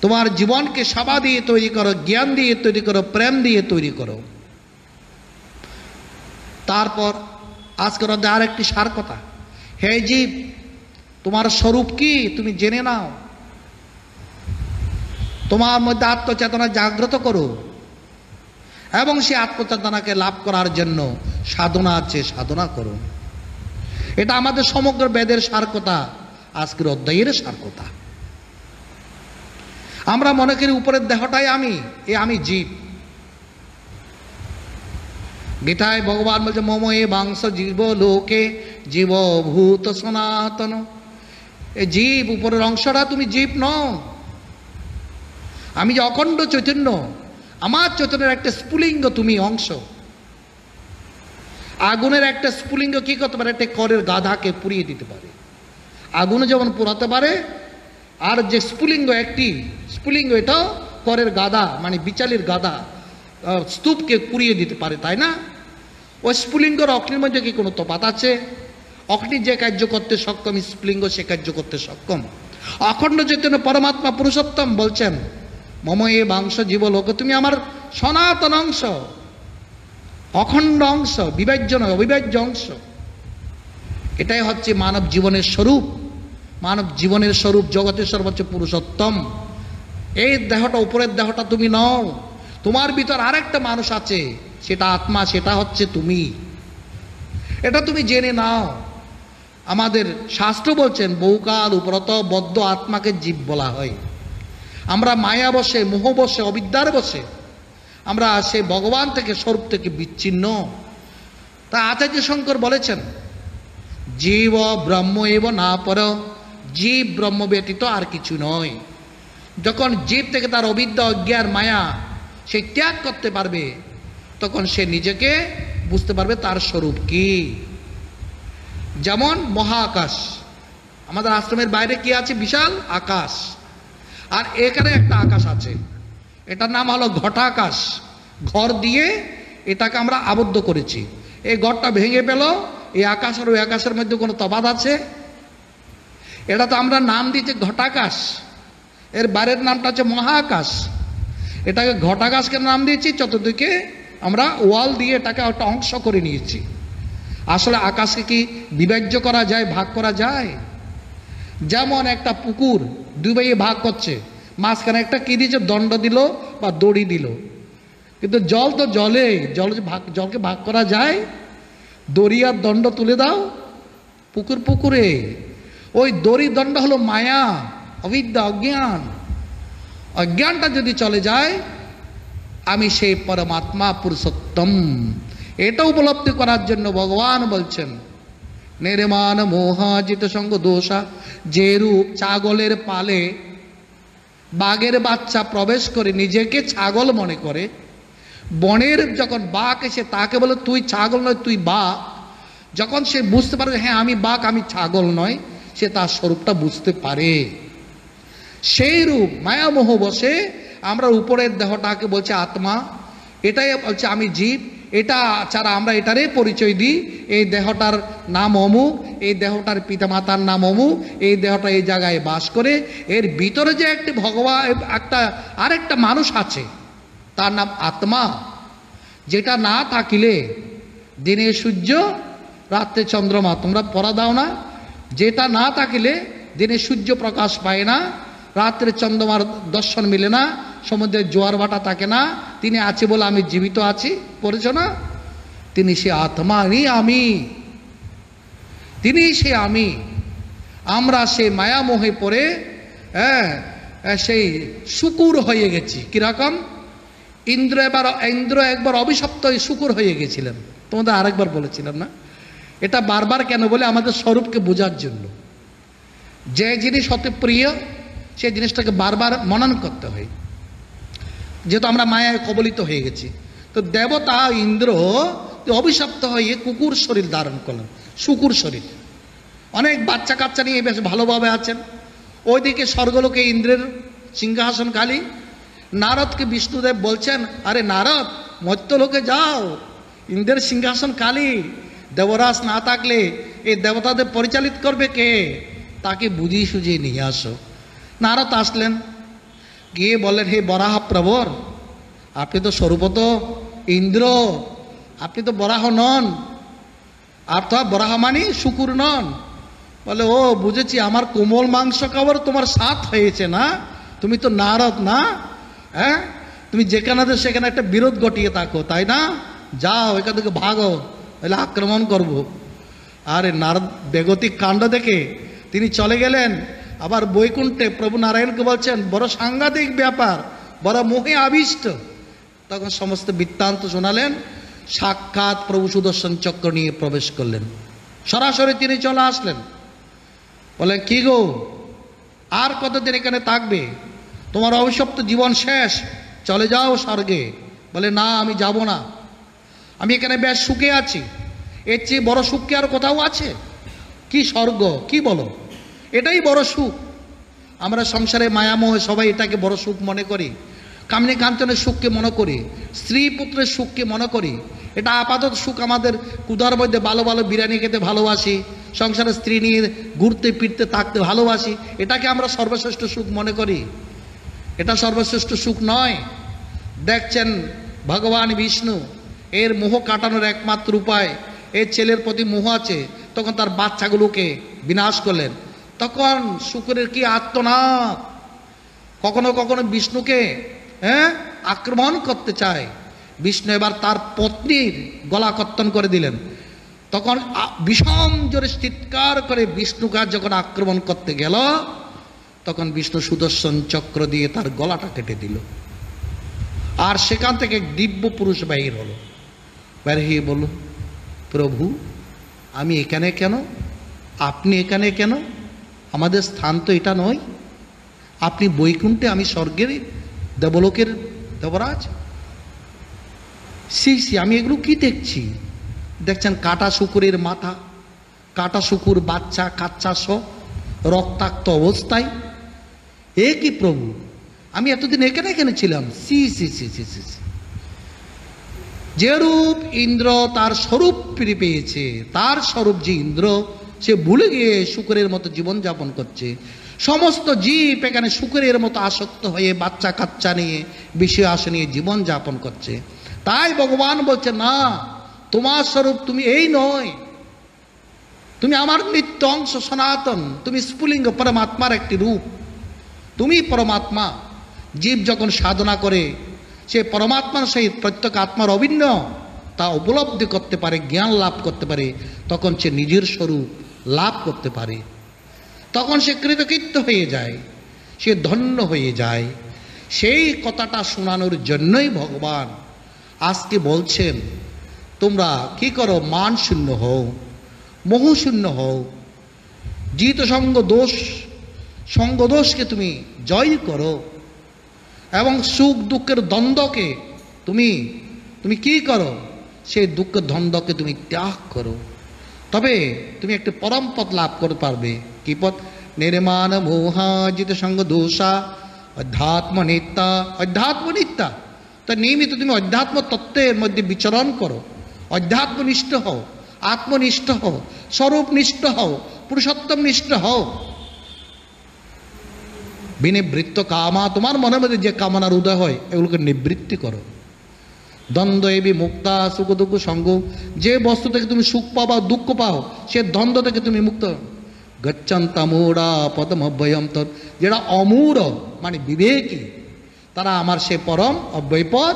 তোমার জীবনকে সেবা দিয়ে তৈরি করো, জ্ঞান দিয়ে তৈরি করো, প্রেম দিয়ে তৈরি করো। তারপর আজকের অধ্যায়ে আর একটি সার কথা, হে জীব, তোমার স্বরূপ কি তুমি জেনে নাও। তোমার মধ্যে আত্মচেতনা জাগ্রত করো, এবং সেই আত্মচেতনাকে লাভ করার জন্য সাধনা আছে, সাধনা করো। এটা আমাদের সমগ্র বেদের সার কথা, আজকের অধ্যায়ের সার কথা। আমরা মনে করি উপরের দেহটাই আমি, আমি জীব। গীতায় ভগবান বলছে, মম এ বাংশ জীব লোকে জীব ভূত সনাতন। এ জীব, উপরের অংশটা তুমি জীব নও। আমি যে অখণ্ড চৈতন্য, আমার চৈতন্যের একটা স্ফুলিঙ্গ তুমি অংশ। আগুনের একটা স্ফুলিঙ্গ কি করতে পারে? একটা করের গাধাকে পুড়িয়ে দিতে পারে। আগুনে যেমন পোড়াতে পারে, আর যে স্ফুলিঙ্গ, একটি স্ফুলিঙ্গ, এটাও করের গাধা মানে বিচালির গাধা স্তূপকে পুড়িয়ে দিতে পারে, তাই না? ওই স্ফুলিঙ্গর অগ্নির মধ্যে কি কোনো তফাৎ আছে? অগ্নি যে কার্য করতে সক্ষম, স্ফুলিঙ্গ সে কার্য করতে সক্ষম। অখণ্ড চৈতন্য পরমাত্মা পুরুষোত্তম বলছেন, মম এ বাংশ জীব লোক, তুমি আমার সনাতন অংশ, অখণ্ড অংশ, বিভাজ্য নয়, অবিভাজ্য অংশ। এটাই হচ্ছে মানব জীবনের স্বরূপ। মানব জীবনের স্বরূপ জগতের সর্বোচ্চ পুরুষোত্তম। এই দেহটা, উপরের দেহটা তুমি নও। তোমার ভিতর আরেকটা মানুষ আছে, সেটা আত্মা, সেটা হচ্ছে তুমি। এটা তুমি জেনে নাও। আমাদের শাস্ত্র বলছেন, বহুকাল উপরত বদ্ধ আত্মাকে জীব বলা হয়। আমরা মায়া বসে, মোহ বসে, অবিদ্যার বসে আমরা সে ভগবান থেকে, স্বরূপ থেকে বিচ্ছিন্ন। তা আচার্য শঙ্কর বলেছেন, জীব ব্রহ্ম এব না পর, জীব ব্রহ্ম ব্যতীত আর কিছু নয়। যখন জীব থেকে তার অবিদ্যা, অজ্ঞান, মায়া সে ত্যাগ করতে পারবে, তখন সে নিজেকে বুঝতে পারবে তার স্বরূপ কি। যেমন মহাকাশ, আমাদের আশ্রমের বাইরে কি আছে? বিশাল আকাশ। আর এখানে একটা আকাশ আছে, এটার নাম হলো ঘটাকাশ। ঘর দিয়ে এটাকে আমরা আবদ্ধ করেছি। এই ঘরটা ভেঙে পেল, এই আকাশ আর ওই আকাশের মধ্যে কোনো তফাৎ আছে? এটা তো আমরা নাম দিচ্ছি ঘটাকাশ, এর বাইরের নামটা হচ্ছে মহাকাশ। এটাকে ঘটাকাশকে নাম দিয়েছি, চতুর্দিকে আমরা ওয়াল দিয়ে এটাকে একটা অংশ করে নিয়েছি। আসলে আকাশকে কি বিভাজ্য করা যায়, ভাগ করা যায়? যেমন একটা পুকুর দুই ভাইয়ে ভাগ করছে, মাঝখানে একটা কি দিয়েছে? দণ্ড দিল বা দড়ি দিল। কিন্তু জল তো জলে, জলকে ভাগ করা যায়? দড়ি আর দণ্ড তুলে দাও, পুকুর পুকুরে। ওই দড়ি দণ্ড হলো মায়া, অবিদ্যা, অজ্ঞান। অজ্ঞানটা যদি চলে যায়, আমি সেই পরমাত্মা পুরুষোত্তম, এটা উপলব্ধি করার জন্য ভগবান বলছেন নির্মাণ মোহাজিত সঙ্গ দোষা। যে রূপ ছাগলের পালে বাঘের বাচ্চা প্রবেশ করে নিজেকে ছাগল মনে করে, বনের যখন বাঘ এসে তাকে বলে তুই ছাগল নয় তুই বাঘ, যখন সে বুঝতে পারে হ্যাঁ আমি বাঘ আমি ছাগল নয়, সে তার স্বরূপটা বুঝতে পারে। সেই রূপ মায়ামোহ বসে আমরা উপরের দেহটাকে বলছে আত্মা, এটাই বলছে আমি জীব। এটা ছাড়া আমরা এটারই পরিচয় দিই, এই দেহটার নাম অমুক, এই দেহটার পিতামাতার নাম অমুক, এই দেহটা এই জায়গায় বাস করে। এর ভিতরে যে একটি ভগবান, আরেকটা মানুষ আছে, তার নাম আত্মা, যেটা না থাকিলে দিনে সূর্য রাত্রে চন্দ্রমা, তোমরা পড়া দাও না? যেটা না থাকিলে দিনে সূর্য প্রকাশ পায় না, রাত্রে চন্দ্রমার দর্শন মিলে না, সমুদ্রের জোয়ার ভাটা থাকে না, তিনি আছে বলে আমি জীবিত আছি, পড়েছ না? তিনি সে আত্মা, আমি, তিনি সে আমি। আমরা সেই মায়ামোহে পড়ে সেই শুকুর হয়ে গেছি। কিরকম? ইন্দ্র একবার অভিশপ্ত হয়ে শুকুর হয়ে গেছিলেন, তোমাদের আরেকবার বলেছিলাম না? এটা বারবার কেন বলে? আমাদের স্বরূপকে বোঝার জন্য। যে জিনিস হতে প্রিয় সেই জিনিসটাকে বারবার মনন করতে হয়, যেহেতু আমরা মায়ায় কবলিত হয়ে গেছি। তো দেবতা ইন্দ্র অভিশপ্ত হয়ে কুকুর শরীর ধারণ করলেন, শুকুর শরীর। অনেক বাচ্চা কাচ্চা নিয়ে বেশ ভালোভাবে আছেন। ওইদিকে স্বর্গলোকে ইন্দ্রের সিংহাসন খালি। নারদকে বিষ্ণুদেব বলছেন, আরে নারদ, মর্ত্যলোকে যাও, ইন্দ্রের সিংহাসন খালি, দেবরাজ না থাকলে এই দেবতাদের পরিচালিত করবে কে? তাকে বুঝিয়ে সুঝিয়ে নিয়ে আসো। নারদ আসলেন, গিয়ে বললেন, হে বরাহ প্রবর, আপনি তো স্বরূপত ইন্দ্র, আপনি তো বরাহ নন। অর্থাৎ বরাহ মানে শুকুর নন। বলে, ও বুঝেছি, আমার কোমল মাংস খাবার তোমার সাথ হয়েছে না, তুমি তো নারদ না? হ্যাঁ, তুমি যেখানে সেখানে একটা বিরোধ ঘটিয়ে থাকো, তাই না? যাও এখান থেকে ভাগো, তাহলে আক্রমণ করব। আরে নারদ বেগতিক কাণ্ড দেখে তিনি চলে গেলেন। আবার বৈকুণ্ঠে প্রভু নারায়ণকে বলছেন, বড় সাংঘাতিক ব্যাপার, বড় মোহে আবিষ্ট। তখন সমস্ত বৃত্তান্ত শোনালেন। সাক্ষাৎ প্রভু সুদর্শন চক্র নিয়ে প্রবেশ করলেন, সরাসরি তিনি চলে আসলেন। বলেন, কি গো, আর কতদিন এখানে থাকবে? তোমার অভিশপ্ত জীবন শেষ, চলে যাও স্বর্গে। বলে, না, আমি যাব না, আমি এখানে বেশ সুখে আছি। এর চেয়ে বড় সুখ কি আর কোথাও আছে? কি স্বর্গ, কি বলো? এটাই বড় সুখ। আমরা সংসারে মায়ামোহে সবাই এটাকে বড় সুখ মনে করি, কামিনী কাঞ্চনের সুখকে মনে করি, স্ত্রী পুত্রের সুখকে মনে করি। এটা আপাতত সুখ। আমাদের কুদার মধ্যে ভালো ভালো বিরিয়ানি খেতে ভালোবাসি, সংসারে স্ত্রী নিয়ে ঘুরতে ফিরতে থাকতে ভালোবাসি, এটাকে আমরা সর্বশ্রেষ্ঠ সুখ মনে করি। এটা সর্বশ্রেষ্ঠ সুখ নয়। দেখছেন ভগবান বিষ্ণু এর মোহ কাটানোর একমাত্র উপায়, এর ছেলের প্রতি মোহ আছে, তখন তার বাচ্চাগুলোকে বিনাশ করলেন। তখন শুকুরের কি আত্মনাদ! কখনো কখনো বিষ্ণুকে আক্রমণ করতে চায়। বিষ্ণু এবার তার পত্নীর গলা কর্তন করে দিলেন। তখন বিষম জোরে চিৎকার করে বিষ্ণুকে যখন আক্রমণ করতে গেল, তখন বিষ্ণু সুদর্শন চক্র দিয়ে তার গলাটা কেটে দিল। আর সেখান থেকে দিব্য পুরুষ বাহির হলো। বের হয়ে বলল, প্রভু, আমি এখানে কেন? আপনি এখানে কেন? আমাদের স্থান তো এটা নয়। আপনি বৈকুণ্ঠে, আমি স্বর্গের দেবলোকের দেবরাজ। আমি এগুলো কি দেখছি? দেখছেন কাটা শুকুরের মাথা, কাটা শুকুর বাচ্চা কাচ্চা সহ রক্তাক্ত অবস্থায়। এ কি প্রভু, আমি এতদিন এখানে এখানে ছিলাম। সি সি সি সি সি সি। যেরূপ ইন্দ্র তার স্বরূপ ফিরে পেয়েছে, তার স্বরূপ যে ইন্দ্র, সে ভুলে গিয়ে শুকরের মতো জীবন যাপন করছে। সমস্ত জীব এখানে শুকরের মতো আসক্ত হয়ে বাচ্চা কাচ্চা নিয়ে বিষয় আশা নিয়ে জীবন যাপন করছে। তাই ভগবান বলছে, না, তোমার স্বরূপ তুমি এই নয়, তুমি আমার নিত্য অংশ সনাতন, তুমি স্ফুলিঙ্গ পরমাত্মার একটি রূপ, তুমি পরমাত্মা। জীব যখন সাধনা করে সে পরমাত্মার সহিত প্রত্যেক আত্মার অভিন্ন তা উপলব্ধি করতে পারে, জ্ঞান লাভ করতে পারে, তখন সে নিজের স্বরূপ লাভ করতে পারে। তখন সে কৃতকৃত্য হয়ে যায়, সে ধন্য হয়ে যায়। সেই কথাটা শোনানোর জন্যই ভগবান আজকে বলছেন, তোমরা কি করো, মান শূন্য হও, মোহশূন্য হও, জিত সঙ্গ দোষকে তুমি জয় করো, এবং সুখ দুঃখের দ্বন্দ্বকে তুমি কি করো, সেই দুঃখের দ্বন্দ্বকে তুমি ত্যাগ করো। তবে তুমি একটি পরম পথ লাভ করতে পারবে। কি পথ? নির্মাণ মোহা জিত সঙ্গ দোষা অধ্যাত্ম নিত্যা। তো নিয়মিত তুমি অধ্যাত্ম তত্ত্বের মধ্যে বিচরণ করো, অধ্যাত্মনিষ্ঠ হও, আত্মনিষ্ঠ হও, স্বরূপনিষ্ঠ হও, পুরুষোত্তম নিষ্ঠ হও। বিনিবৃত্ত কামা, তোমার মনের মধ্যে যে কামনার উদয় হয় এগুলোকে নিবৃত্তি করো। দ্বন্দ্ব এবি মুক্তা সুখ দুঃখ সঙ্গ, যে বস্তু থেকে তুমি সুখ পাও বা দুঃখ পাও সে দ্বন্দ্ব থেকে তুমি মুক্ত। গচ্ছন্তমূঢ়া পদম অব্যয়ম তৎ, যেটা অমূঢ় মানে বিবেকী, তারা আমার সে পরম অব্যয় পদ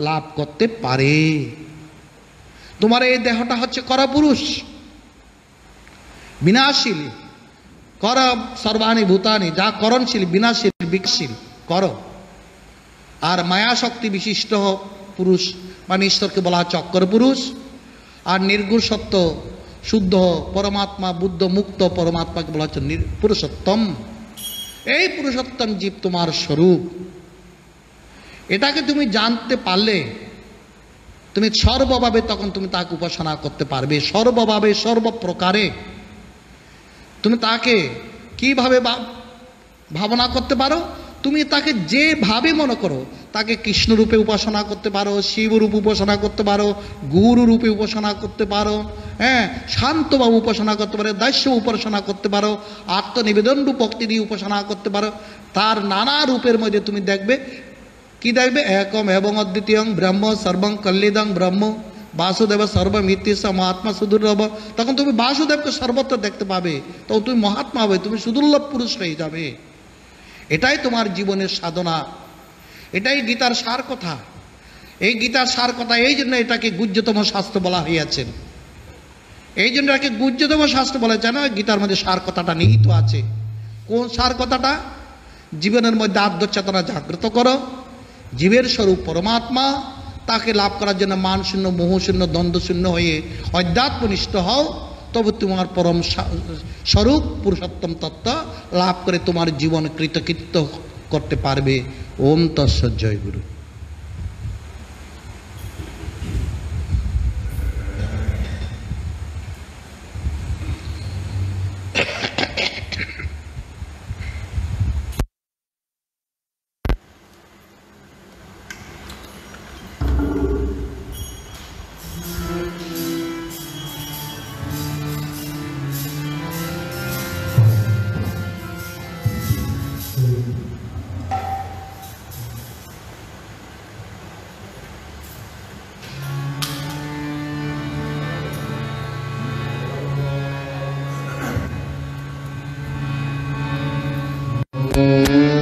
লাভ করতে পারে। তোমার এই দেহটা হচ্ছে করপুরুষ, বিনাশীল, কর সর্বাণী ভূতানি, যা করণশীল, বিনাশীল, বিকাশশীল কর। আর মায়া শক্তি বিশিষ্ট পুরুষ মানে ঈশ্বরকে বলা হচ্ছে অক্ষর পুরুষ। আর নির্গুণ সত্য শুদ্ধ পরমাত্মা, বুদ্ধ মুক্ত পরমাত্মাকে বলা হচ্ছে পুরুষোত্তম। এই পুরুষোত্তম জীব তোমার স্বরূপ। এটাকে তুমি জানতে পারলে তুমি সর্বভাবে তখন তুমি তাকে উপাসনা করতে পারবে, সর্বভাবে সর্বপ্রকারে। তুমি তাকে কিভাবে ভাবনা করতে পারো? তুমি তাকে যেভাবে মনে করো, তাকে কৃষ্ণ রূপে উপাসনা করতে পারো, শিব রূপে উপাসনা করতে পারো, গুরু রূপে উপাসনা করতে পারো, হ্যাঁ, শান্তভাবে উপাসনা করতে পারো, দাস্য উপাসনা করতে পারো, আত্মনিবেদন রূপ ভক্তি দিয়ে উপাসনা করতে পারো। তার নানা রূপের মধ্যে তুমি দেখবে, কি দেখবে? একম এবং অদ্বিতীয়ং ব্রহ্ম সর্বং কল্লিদং ব্রহ্ম বাসুদেব সর্বমিতি মহাত্মা সুদুর্লভ। তখন তুমি বাসুদেবকে সর্বত্র দেখতে পাবে, তখন তুমি মহাত্মা হবে, তুমি সুদুর্লভ পুরুষ হয়ে যাবে। এটাই তোমার জীবনের সাধনা, এটাই গীতার সার কথা। এই গীতার সার কথা, এই জন্য এটাকে গুহ্যতম শাস্ত্র বলা হইয়াছেন। এই জন্য এটাকে গুহ্যতম শাস্ত্র বলা যায় না, গীতার মধ্যে সার কথাটা নিহিত আছে। কোন সার কথাটা? জীবনের মধ্যে আদ্য চেতনা জাগ্রত করো, জীবের স্বরূপ পরমাত্মা, তাকে লাভ করার জন্য মান শূন্য, মোহশূন্য, দ্বন্দ্বশূন্য হয়ে অধ্যাত্মনিষ্ঠ হও। তবে তোমার পরম স্বরূপ পুরুষোত্তম তত্ত্ব লাভ করে তোমার জীবন কৃতকৃত্য করতে পারবে। ওম তৎসৎ। জয় গুরু।